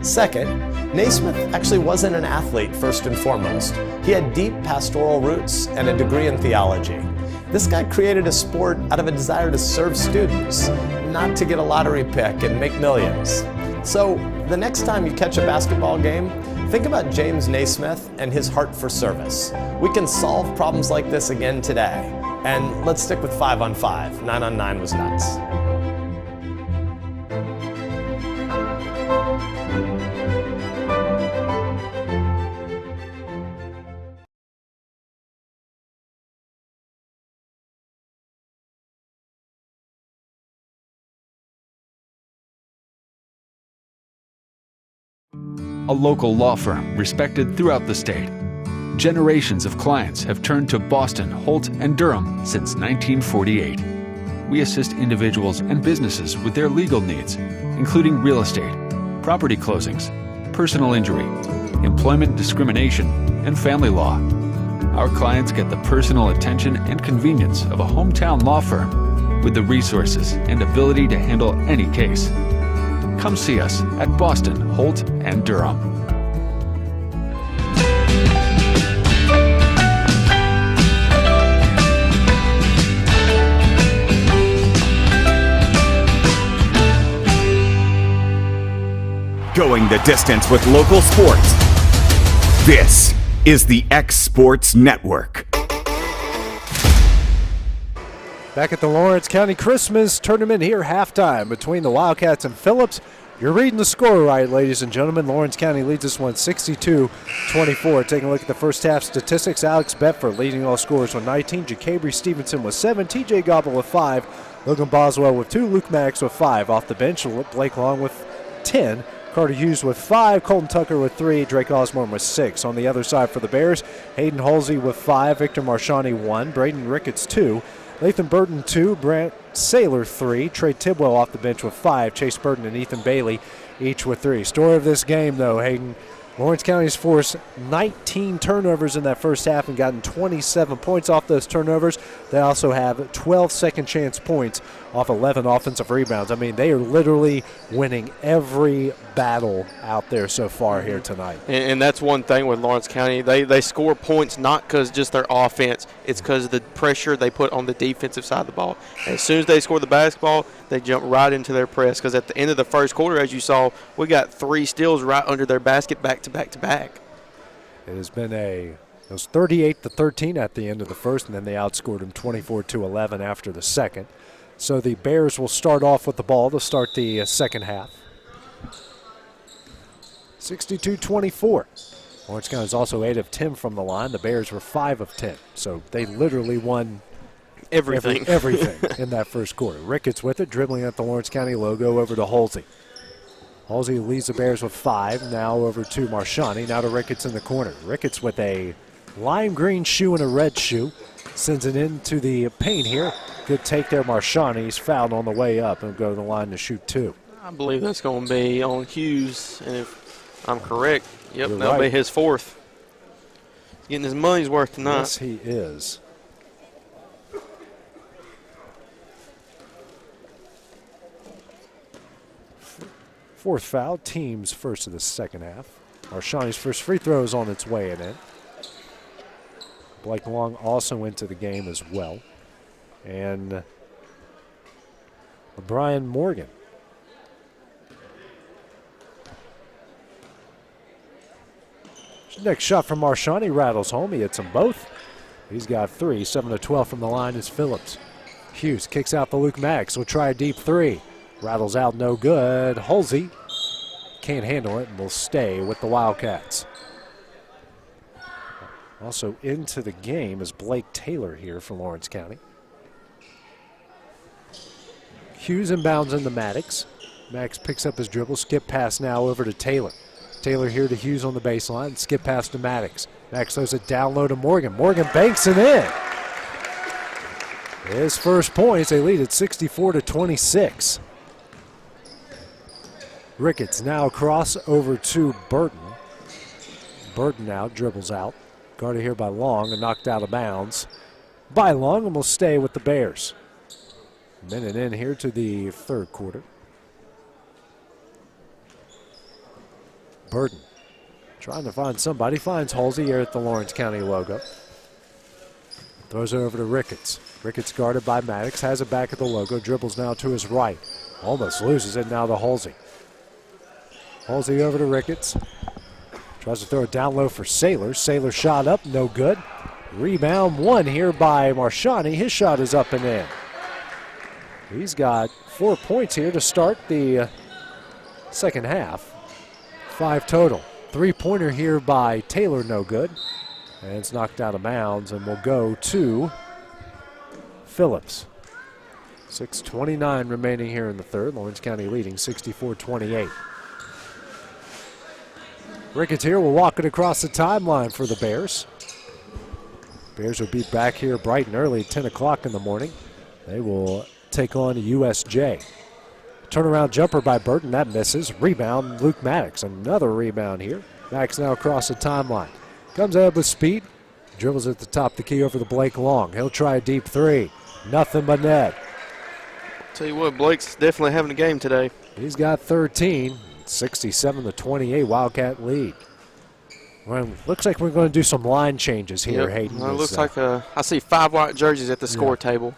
Second, Naismith actually wasn't an athlete first and foremost. He had deep pastoral roots and a degree in theology. This guy created a sport out of a desire to serve students, not to get a lottery pick and make millions. So the next time you catch a basketball game, think about James Naismith and his heart for service. We can solve problems like this again today. And let's stick with 5-on-5. 9-on-9 was nuts. A local law firm respected throughout the state. Generations of clients have turned to Boston, Holt, and Durham since 1948. We assist individuals and businesses with their legal needs, including real estate, property closings, personal injury, employment discrimination, and family law. Our clients get the personal attention and convenience of a hometown law firm with the resources and ability to handle any case. Come see us at Boston, Holt, and Durham. Going the distance with local sports. This is the X Sports Network. Back at the Lawrence County Christmas Tournament here, halftime between the Wildcats and Phillips. You're reading the score right, ladies and gentlemen. Lawrence County leads this one 62-24. Taking a look at the first half statistics, Alex Bedford leading all scorers with 19, Jacabry Stevenson with 7, TJ Gobble with 5, Logan Boswell with 2, Luke Maddox with 5. Off the bench, Blake Long with 10, Carter Hughes with 5, Colton Tucker with 3, Drake Osborne with 6. On the other side for the Bears, Hayden Halsey with 5, Victor Marchani 1, Braden Ricketts 2, Lathan Burton 2, Brant Saylor 3, Trey Tidwell off the bench with 5, Chase Burton and Ethan Bailey each with 3. Story of this game, though, Hayden, Lawrence County's forced 19 turnovers in that first half and gotten 27 points off those turnovers. They also have 12 second chance points off 11 offensive rebounds. I mean, they are literally winning every battle out there so far here tonight. And that's one thing with Lawrence County. They score points not because just their offense. It's because of the pressure they put on the defensive side of the ball. And as soon as they score the basketball, they jump right into their press, because at the end of the first quarter, as you saw, we got 3 steals right under their basket back to back to back. It has been it was 38-13 at the end of the first, and then they outscored them 24-11 after the second. So the Bears will start off with the ball to start the second half. 62-24. Lawrence County is also 8 of 10 from the line. The Bears were 5 of 10. So they literally won everything in that first quarter. Ricketts with it, dribbling at the Lawrence County logo over to Halsey. Halsey leads the Bears with 5. Now over to Marchani. Now to Ricketts in the corner. Ricketts with a lime green shoe and a red shoe. Sends it into the paint here. Good take there, Marchani. He's fouled on the way up and go to the line to shoot 2. I believe that's going to be on Hughes. And if I'm correct, You're that'll right. be his 4th. He's getting his money's worth tonight. Yes, he is. Fourth foul, team's first of the second half. Marshani's first free throw is on its way and in. Blake Long also into the game as well. And Brian Morgan. Next shot from Marshani rattles home. He hits them both. He's got 3. 7-12 from the line is Phillips. Hughes kicks out to Luke Maddox. Will try a deep 3. Rattles out, no good. Halsey can't handle it and will stay with the Wildcats. Also into the game is Blake Taylor here for Lawrence County. Hughes inbounds into Maddox. Maddox picks up his dribble. Skip pass now over to Taylor. Taylor here to Hughes on the baseline. Skip pass to Maddox. Maddox throws it down low to Morgan. Morgan banks it in. His first points. They lead at 64-26. Ricketts now across over to Burton. Burton now dribbles out. Guarded here by Long and knocked out of bounds by Long, and will stay with the Bears. Minute in here to the third quarter. Burton trying to find somebody. Finds Halsey here at the Lawrence County logo. Throws it over to Ricketts. Ricketts guarded by Maddox. Has it back at the logo. Dribbles now to his right. Almost loses it now to Halsey. Halsey over to Ricketts. Tries to throw it down low for Saylor. Saylor shot up. No good. Rebound won here by Marshani. His shot is up and in. He's got 4 points here to start the second half. 5 total. 3-pointer here by Taylor, no good. And it's knocked out of bounds and will go to Phillips. 6:29 remaining here in the third. Lawrence County leading 64-28. Ricketts here will walk it across the timeline for the Bears. Bears will be back here bright and early, 10 o'clock in the morning. They will take on USJ. Turnaround jumper by Burton, that misses. Rebound, Luke Maddox. Another rebound here. Maddox now across the timeline. Comes out with speed. Dribbles at the top of the key over to Blake Long. He'll try a deep 3. Nothing but net. Tell you what, Blake's definitely having a game today. He's got 13. 67-28 Wildcat lead. Well, looks like we're going to do some line changes here, Hayden. Well, it looks like I see 5 white jerseys at the score table.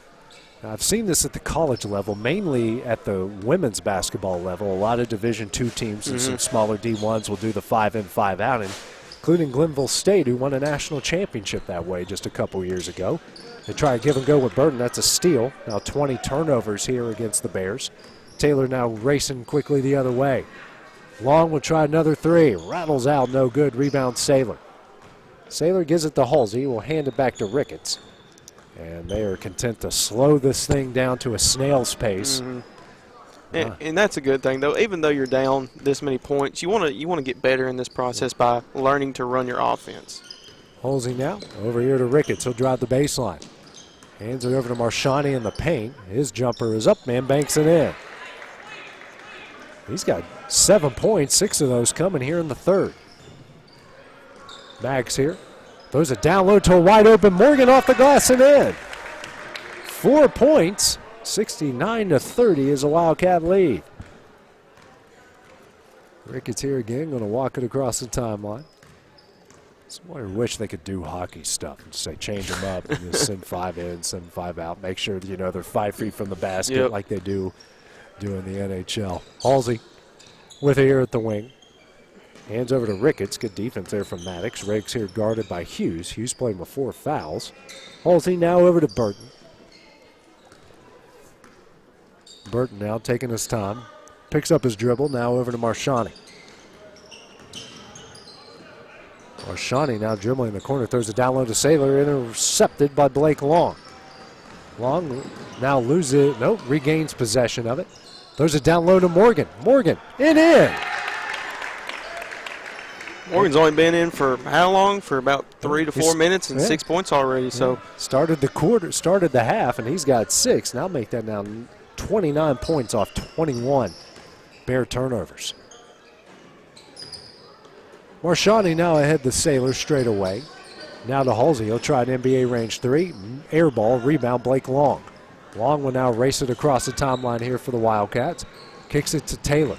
I've seen this at the college level, mainly at the women's basketball level. A lot of Division II teams and some smaller D1s will do the 5-in, 5-out, including Glenville State, who won a national championship that way just a couple years ago. They try a give and go with Burton. That's a steal. Now 20 turnovers here against the Bears. Taylor now racing quickly the other way. Long will try another 3. Rattles out, no good. Rebound Saylor. Saylor gives it to Halsey. Will hand it back to Ricketts. And they are content to slow this thing down to a snail's pace. And that's a good thing, though. Even though you're down this many points, you want to get better in this process by learning to run your offense. Halsey now over here to Ricketts. He'll drive the baseline. Hands it over to Marshani in the paint. His jumper is up, man. Banks it in. He's got 7 points, 6 of those coming here in the third. Max here. Throws it down low to a wide open Morgan off the glass and in. 4 points, 69-30 is a Wildcat lead. Ricketts here again, going to walk it across the timeline. Somebody wish they could do hockey stuff and say change them up and just send 5 in, send 5 out. Make sure that, they're 5 feet from the basket like they do in the NHL. Halsey with it here at the wing. Hands over to Ricketts. Good defense there from Maddox. Riggs here guarded by Hughes. Hughes playing with 4 fouls. Halsey now over to Burton. Burton now taking his time. Picks up his dribble. Now over to Marshani. Marshani now dribbling in the corner. Throws it down low to Saylor. Intercepted by Blake Long. Long now loses it. Nope, regains possession of it. Throws it down low to Morgan. Morgan in. Morgan's only been in for how long? For about 3 to 4 minutes and 6 points already. So started the half, and he's got 6. Now make that now 29 points off 21 Bear turnovers. Marshani now ahead to Saylor straight away. Now to Halsey. He'll try an NBA range 3. Air ball, rebound Blake Long. Long will now race it across the timeline here for the Wildcats. Kicks it to Taylor.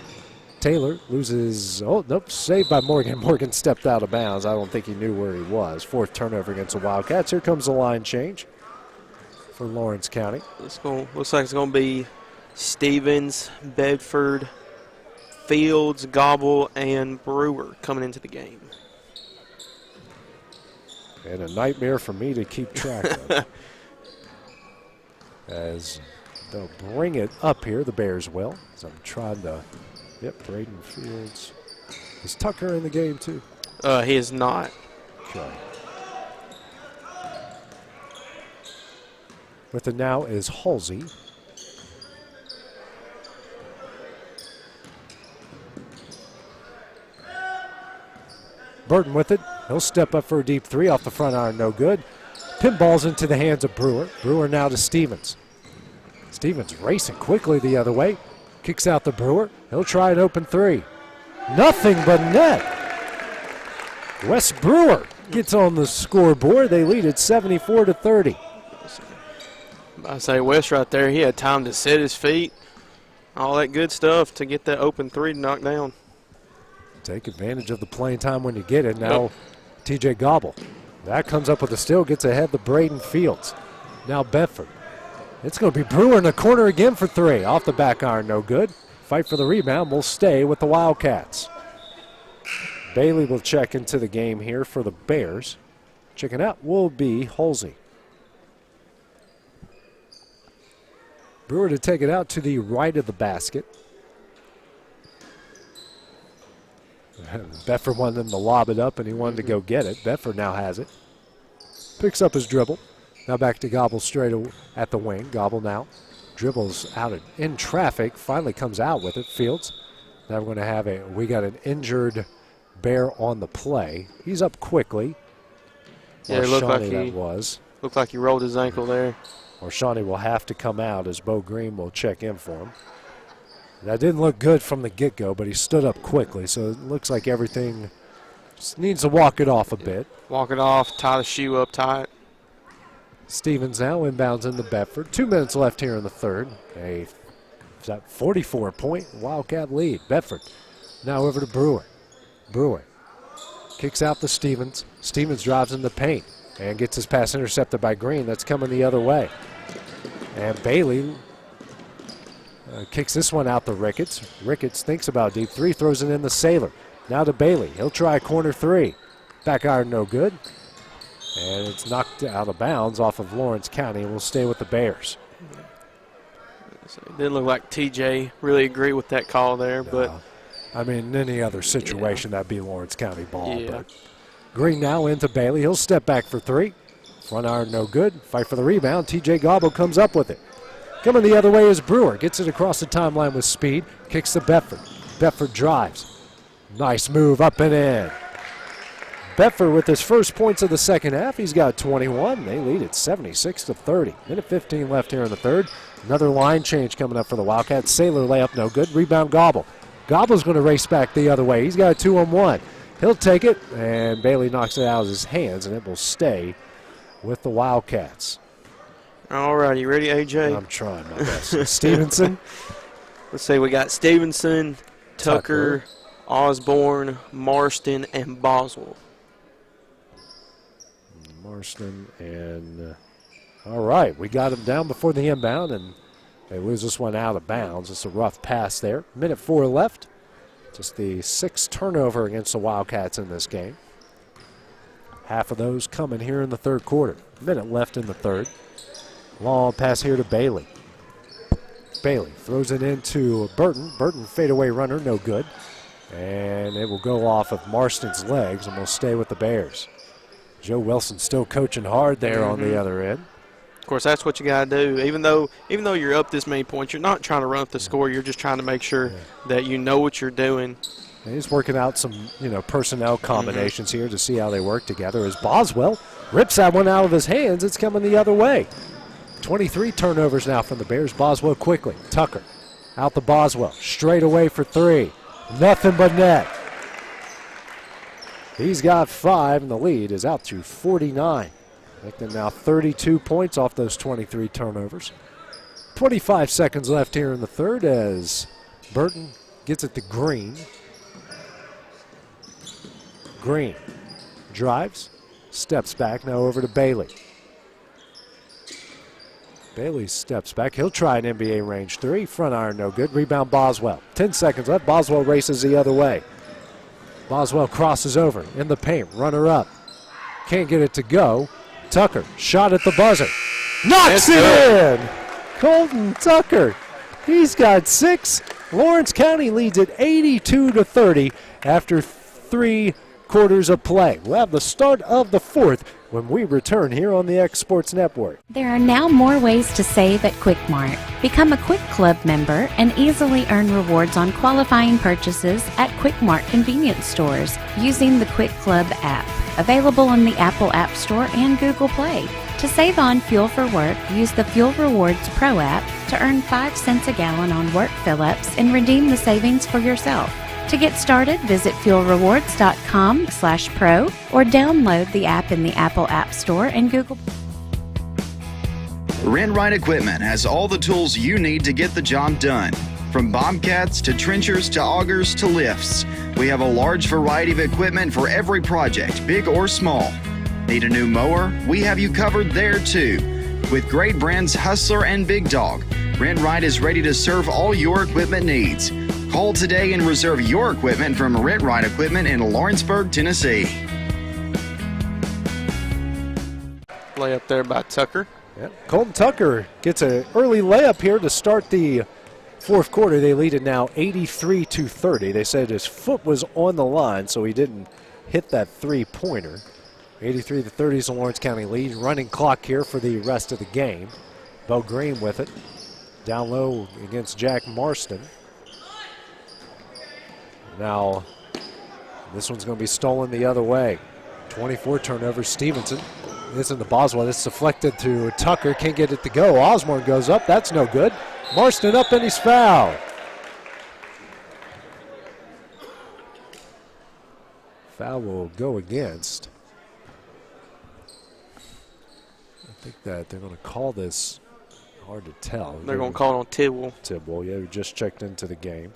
Taylor loses, oh, nope, saved by Morgan. Morgan stepped out of bounds. I don't think he knew where he was. 4th turnover against the Wildcats. Here comes the line change for Lawrence County. Looks like it's going to be Stevens, Bedford, Fields, Gobble, and Brewer coming into the game. And a nightmare for me to keep track of. As they'll bring it up here, the Bears will. As I'm trying to, Braden Fields. Is Tucker in the game too? He is not. Okay. With it now is Halsey. Burton with it. He'll step up for a deep 3 off the front iron, no good. Pinballs into the hands of Brewer. Brewer now to Stevens. Stevens racing quickly the other way. Kicks out the Brewer. He'll try an open 3. Nothing but net. Wes Brewer gets on the scoreboard. They lead at 74-30. I say Wes right there, he had time to set his feet. All that good stuff to get that open 3 knocked down. Take advantage of the playing time when you get it. Now TJ Gobble. That comes up with a steal, gets ahead to Braden Fields. Now Bedford. It's going to be Brewer in the corner again for 3. Off the back iron, no good. Fight for the rebound will stay with the Wildcats. Bailey will check into the game here for the Bears. Checking out will be Halsey. Brewer to take it out to the right of the basket. Bedford wanted him to lob it up, and he wanted to go get it. Bedford now has it. Picks up his dribble. Now back to Gobble straight at the wing. Gobble now dribbles out in traffic. Finally comes out with it. Fields. Now we're going to have we got an injured Bear on the play. He's up quickly. Yeah, it looked like he rolled his ankle there. Or Shawnee will have to come out as Bo Green will check in for him. That didn't look good from the get-go, but he stood up quickly, so it looks like everything just needs to walk it off a bit. Walk it off, tie the shoe up tight. Stevens now inbounds into Bedford. 2 minutes left here in the third. A 44-point Wildcat lead. Bedford now over to Brewer. Brewer kicks out to Stevens. Stevens drives in the paint and gets his pass intercepted by Green. That's coming the other way. And Bailey kicks this one out to Ricketts. Ricketts thinks about deep 3, throws it in the Sailor. Now to Bailey. He'll try corner 3. Back iron no good. And it's knocked out of bounds off of Lawrence County and will stay with the Bears. It didn't look like TJ really agreed with that call there, but I mean, in any other situation, that'd be Lawrence County ball. Yeah. But Green now into Bailey. He'll step back for 3. Front iron no good. Fight for the rebound. TJ Gobble comes up with it. Coming the other way is Brewer. Gets it across the timeline with speed. Kicks to Bedford. Bedford drives. Nice move up and in. Bedford with his first points of the second half. He's got 21. They lead at 76-30. Minute 15 left here in the third. Another line change coming up for the Wildcats. Sailor layup no good. Rebound Gobble. Gobble's going to race back the other way. He's got a 2-on-1. He'll take it, and Bailey knocks it out of his hands, and it will stay with the Wildcats. All right, you ready, AJ? I'm trying my best. Stevenson. Let's see, we got Stevenson, Tucker, Osborne, Marston, and Boswell. Marston and all right, we got him down before the inbound, and they lose this one out of bounds. It's a rough pass there. Minute 4 left. Just the 6th turnover against the Wildcats in this game. Half of those coming here in the third quarter. Minute left in the third. Long pass here to Bailey. Bailey throws it into Burton. Burton fadeaway runner, no good. And it will go off of Marston's legs and will stay with the Bears. Joe Wilson still coaching hard there on the other end. Of course, that's what you got to do. Even though you're up this many points, you're not trying to run up the score. You're just trying to make sure that you know what you're doing. And he's working out some, personnel combinations here to see how they work together. As Boswell rips that one out of his hands, it's coming the other way. 23 turnovers now from the Bears. Boswell quickly. Tucker out to Boswell. Straight away for 3. Nothing but net. He's got 5, and the lead is out to 49. Make them now 32 points off those 23 turnovers. 25 seconds left here in the third as Burton Gets it to Green. Green drives, steps back, now over to Bailey. Bailey steps back. He'll try an NBA range three. Front iron, no good. Rebound, Boswell. 10 seconds left. Boswell races the other way. Boswell crosses over in the paint. Runner up. Can't get it to go. Tucker, shot at the buzzer. Knocks it in! Colton Tucker. He's got 6. Lawrence County leads at 82-30 after 3 quarters of play. We'll have the start of the 4th when we return here on the X Sports Network. There are now more ways to save at Quick Mart. Become a Quick Club member and easily earn rewards on qualifying purchases at Quick Mart convenience stores using the Quick Club app, available on the Apple App Store and Google Play. To save on fuel for work, use the Fuel Rewards Pro app to earn 5 cents a gallon on work fill-ups and redeem the savings for yourself. To get started, visit fuelrewards.com/pro or download the app in the Apple App Store and Google. Rent-Right Equipment has all the tools you need to get the job done. From bobcats to trenchers to augers to lifts, we have a large variety of equipment for every project, big or small. Need a new mower? We have you covered there too. With great brands Hustler and Big Dog, Rent-Right is ready to serve all your equipment needs. Call today and reserve your equipment from Rent-Right Equipment in Lawrenceburg, Tennessee. Layup there by Tucker. Yep. Colton Tucker gets an early layup here to start the 4th quarter. They lead it now 83-30. They said his foot was on the line, so he didn't hit that three-pointer. 83-30 is the Lawrence County lead. Running clock here for the rest of the game. Bo Green with it. Down low against Jack Marston. Now, this one's going to be stolen the other way. 24 turnovers. Stevenson. This is the Boswell. It's deflected to Tucker. Can't get it to go. Osborne goes up. That's no good. Marston up and he's fouled. Foul will go against. I think that they're going to call this. Hard to tell. They're going to call it on Tidwell. Tidwell, yeah, who just checked into the game.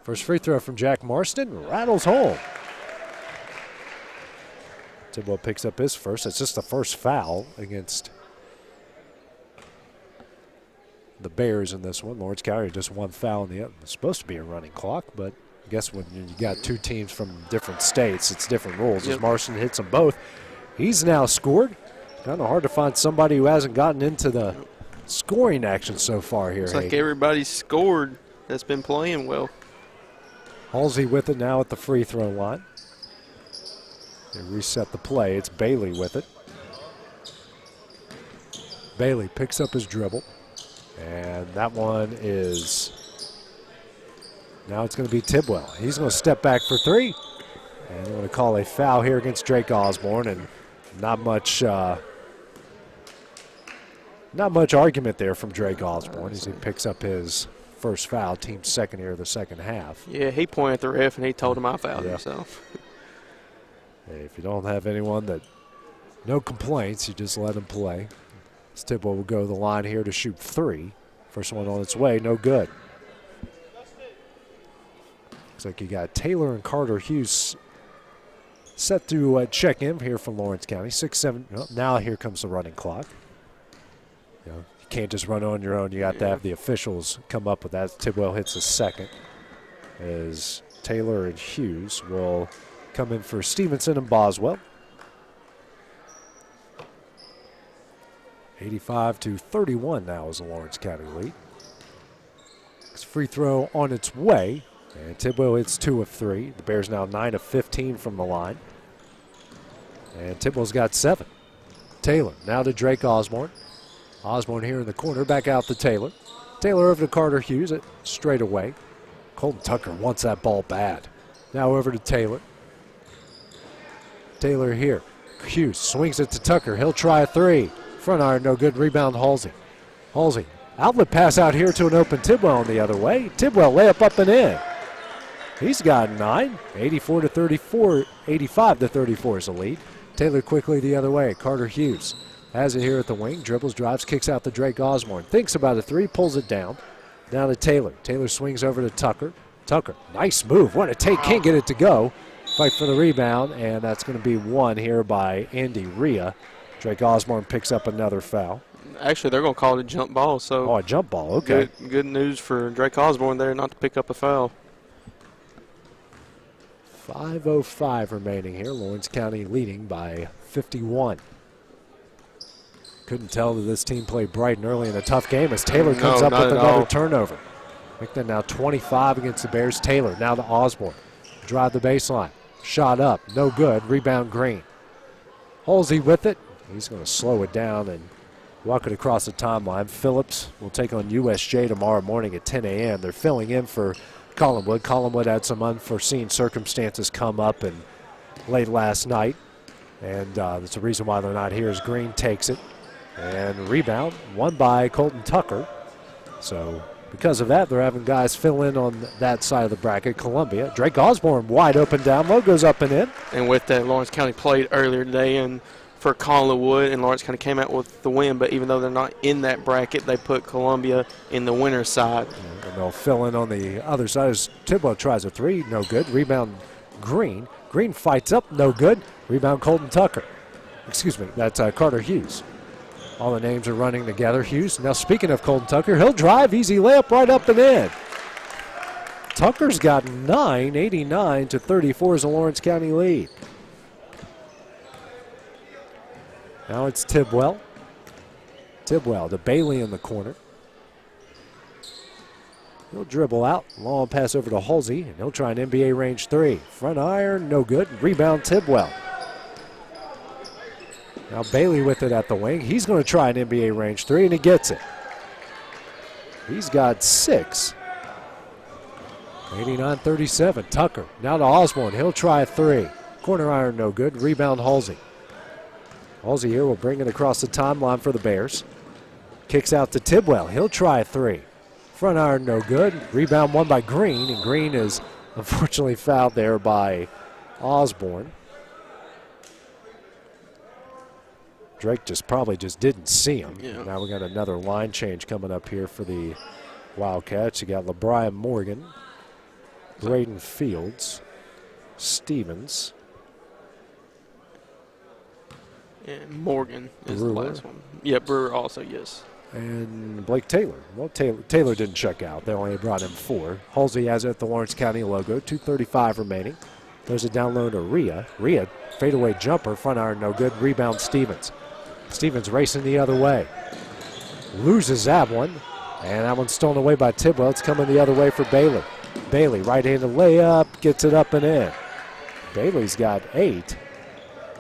First free throw from Jack Marston, rattles home. Tidwell picks up his first. It's just the first foul against the Bears in this one. Lawrence County just one foul in the other. It's supposed to be a running clock, but I guess when you got 2 teams from different states, it's different rules. As Marston hits them both, he's now scored. Kind of hard to find somebody who hasn't gotten into the scoring action so far here. It's like everybody's scored that's been playing well. Halsey with it now at the free throw line. They reset the play. It's Bailey with it. Bailey picks up his dribble. And that one is, now it's going to be Tidwell. He's going to step back for 3. And they're going to call a foul here against Drake Osborne. And not much argument there from Drake Osborne as he picks up his first foul, team second here of the second half. Yeah, he pointed at the ref and he told him I fouled himself. Hey, if you don't have anyone that, no complaints, you just let him play. Tidwell will go to the line here to shoot 3. First one on its way, no good. Looks like you got Taylor and Carter Hughes set to check in here from Lawrence County. 6-7. Oh, now here comes the running clock. You can't just run on your own. You got to have the officials come up with that. Tidwell hits a second as Taylor and Hughes will come in for Stevenson and Boswell. 85-31 now is the Lawrence County lead. Free throw on its way, and Tidwell hits 2 of 3. The Bears now 9 of 15 from the line. And Tidwell's got 7. Taylor now to Drake Osborne. Osborne here in the corner, back out to Taylor. Taylor over to Carter Hughes, it straight away. Colton Tucker wants that ball bad. Now over to Taylor. Taylor here. Hughes swings it to Tucker. He'll try a 3. Front iron, no good. Rebound, Halsey. Halsey, outlet pass out here to an open Tidwell on the other way. Tidwell layup up and in. He's got 9. 84-34, 85-34 is the lead. Taylor quickly the other way. Carter Hughes Has it here at the wing. Dribbles, drives, kicks out to Drake Osborne. Thinks about a three, pulls it down. Down to Taylor. Taylor swings over to Tucker. Tucker, nice move. What a take. Can't get it to go. Fight for the rebound, and that's going to be one here by Andy Rhea. Drake Osborne picks up another foul. Actually, they're going to call it a jump ball. So a jump ball. Okay. Good news for Drake Osborne there not to pick up a foul. 5:05 remaining here. Lawrence County leading by 51. Couldn't tell that this team played Brighton early in a tough game as Taylor comes up with another turnover. Victor now 25 against the Bears. Taylor now to Osborne. Drive the baseline. Shot up. No good. Rebound Green. Halsey with it. He's going to slow it down and walk it across the timeline. Phillips will take on USJ tomorrow morning at 10 a.m. They're filling in for Collinwood. Collinwood had some unforeseen circumstances come up and late last night. And that's the reason why they're not here as Green takes it. And rebound, won by Colton Tucker. So because of that, they're having guys fill in on that side of the bracket. Columbia. Drake Osborne wide open down low, goes up and in. And with that, Lawrence County played earlier today and for Collinwood, and Lawrence County came out with the win, but even though they're not in that bracket, they put Columbia in the winner's side. And they'll fill in on the other side as Tidwell tries a three, no good. Rebound Green. Green fights up, no good. Rebound Colton Tucker. Excuse me, that's Carter Hughes. All the names are running together. Hughes, now speaking of Colton Tucker, he'll drive, easy layup right up and in. Tucker's got 9, 89-34 is a Lawrence County lead. Now it's Tidwell. Tidwell to Bailey in the corner. He'll dribble out, long pass over to Halsey, and he'll try an NBA range three. Front iron, no good. Rebound Tidwell. Now Bailey with it at the wing. He's going to try an NBA range three, and he gets it. He's got 6. 89-37. Tucker now to Osborne. He'll try a three. Corner iron, no good. Rebound Halsey. Halsey here will bring it across the timeline for the Bears. Kicks out to Tidwell. He'll try a three. Front iron, no good. Rebound won by Green, and Green is unfortunately fouled there by Osborne. Drake probably didn't see him. Yeah. Now we got another line change coming up here for the Wildcats. You got LeBrian Morgan, Braden Fields, Stevens. And Morgan is Brewer. the last one. Yeah, Brewer also, yes. And Blake Taylor. Well, Taylor didn't check out. They only brought him 4. Halsey has it at the Lawrence County logo. 2:35 remaining. Throws it down low to Rhea. Rhea, fadeaway jumper, front iron, no good. Rebound Stevens. Stevens racing the other way. Loses that one. And that one's stolen away by Tidwell. It's coming the other way for Bailey. Bailey, right-handed layup, gets it up and in. Bailey's got 8.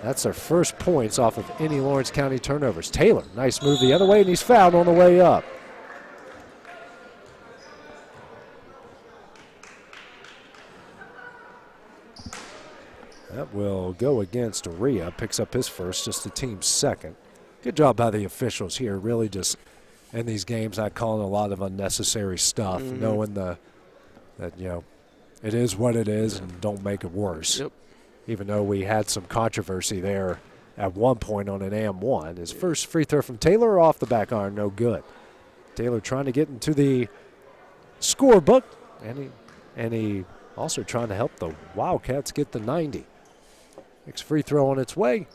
That's their first points off of any Lawrence County turnovers. Taylor, nice move the other way, and he's fouled on the way up. That will go against Rhea. Picks up his first, just the team's second. Good job by the officials here, really just in these games not calling a lot of unnecessary stuff, knowing that it is what it is and don't make it worse. Yep. Even though we had some controversy there at one point on an AM1. His first free throw from Taylor off the back iron, no good. Taylor trying to get into the scorebook, and he also trying to help the Wildcats get the 90. Next free throw on its way.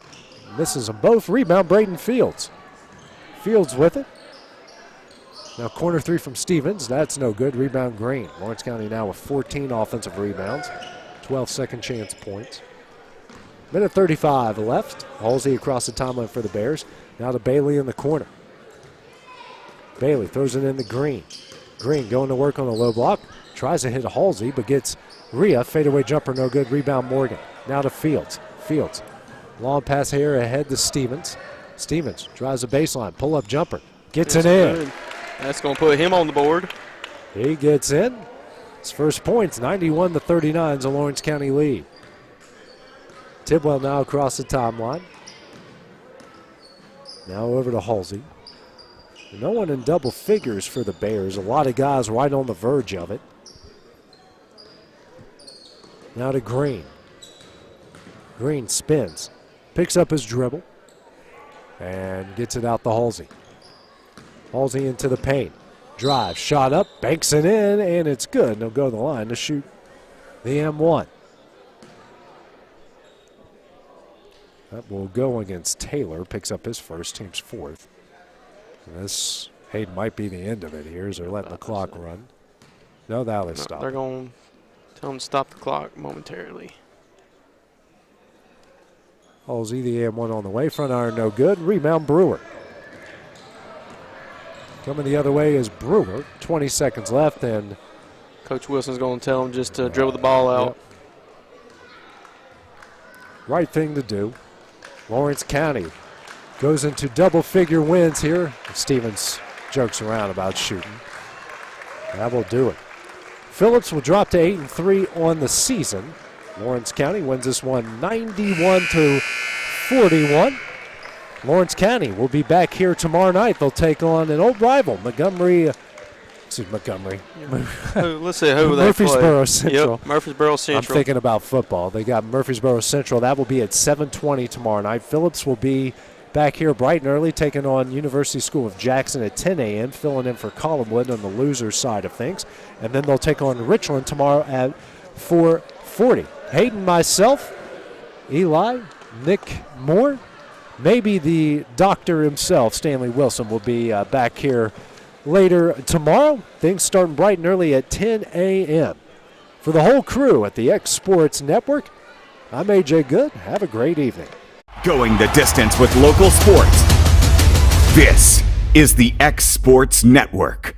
Misses them both. Rebound Braden Fields. Fields with it. Now corner three from Stevens. That's no good. Rebound Green. Lawrence County now with 14 offensive rebounds. 12 second chance points. Minute 35 left. Halsey across the timeline for the Bears. Now to Bailey in the corner. Bailey throws it in to Green. Green going to work on the low block. Tries to hit Halsey, but gets Rhea. Fadeaway jumper, no good. Rebound Morgan. Now to Fields. Fields. Long pass here ahead to Stevens. Stevens drives the baseline. Pull-up jumper. Gets it in. Good. That's going to put him on the board. He gets in. His first points, 91-39 is a Lawrence County lead. Tidwell now across the timeline. Now over to Halsey. No one in double figures for the Bears. A lot of guys right on the verge of it. Now to Green. Green spins. Picks up his dribble. and gets it out to Halsey. Halsey into the paint. Drive, shot up, banks it in, and it's good. And he'll go to the line to shoot the M1. That will go against Taylor. Picks up his first, team's fourth. And this, Hayden, might be the end of it here as they're letting the clock run. No, that'll stop. They're going to tell them to stop the clock momentarily. Halsey, the M1 on the way. Front iron, no good. Rebound, Brewer. Coming the other way is Brewer. 20 seconds left, and Coach Wilson's going to tell him just to dribble the ball out. Yep. Right thing to do. Lawrence County goes into double-figure wins here. Stevens jokes around about shooting. That will do it. Phillips will drop to 8-3 on the season. Lawrence County wins this one 91-41. Lawrence County will be back here tomorrow night. They'll take on an old rival, Montgomery. Montgomery. Let's see who they play. Murfreesboro Central. Yep, Murfreesboro Central. I'm thinking about football. They got Murfreesboro Central. That will be at 7:20 tomorrow night. Phillips will be back here bright and early, taking on University School of Jackson at 10 a.m., filling in for Collinwood on the loser side of things. And then they'll take on Richland tomorrow at 4:40. Hayden, myself, Eli, Nick Moore, maybe the doctor himself, Stanley Wilson, will be back here later tomorrow. Things starting bright and early at 10 a.m. For the whole crew at the X Sports Network, I'm AJ Good. Have a great evening. Going the distance with local sports. This is the X Sports Network.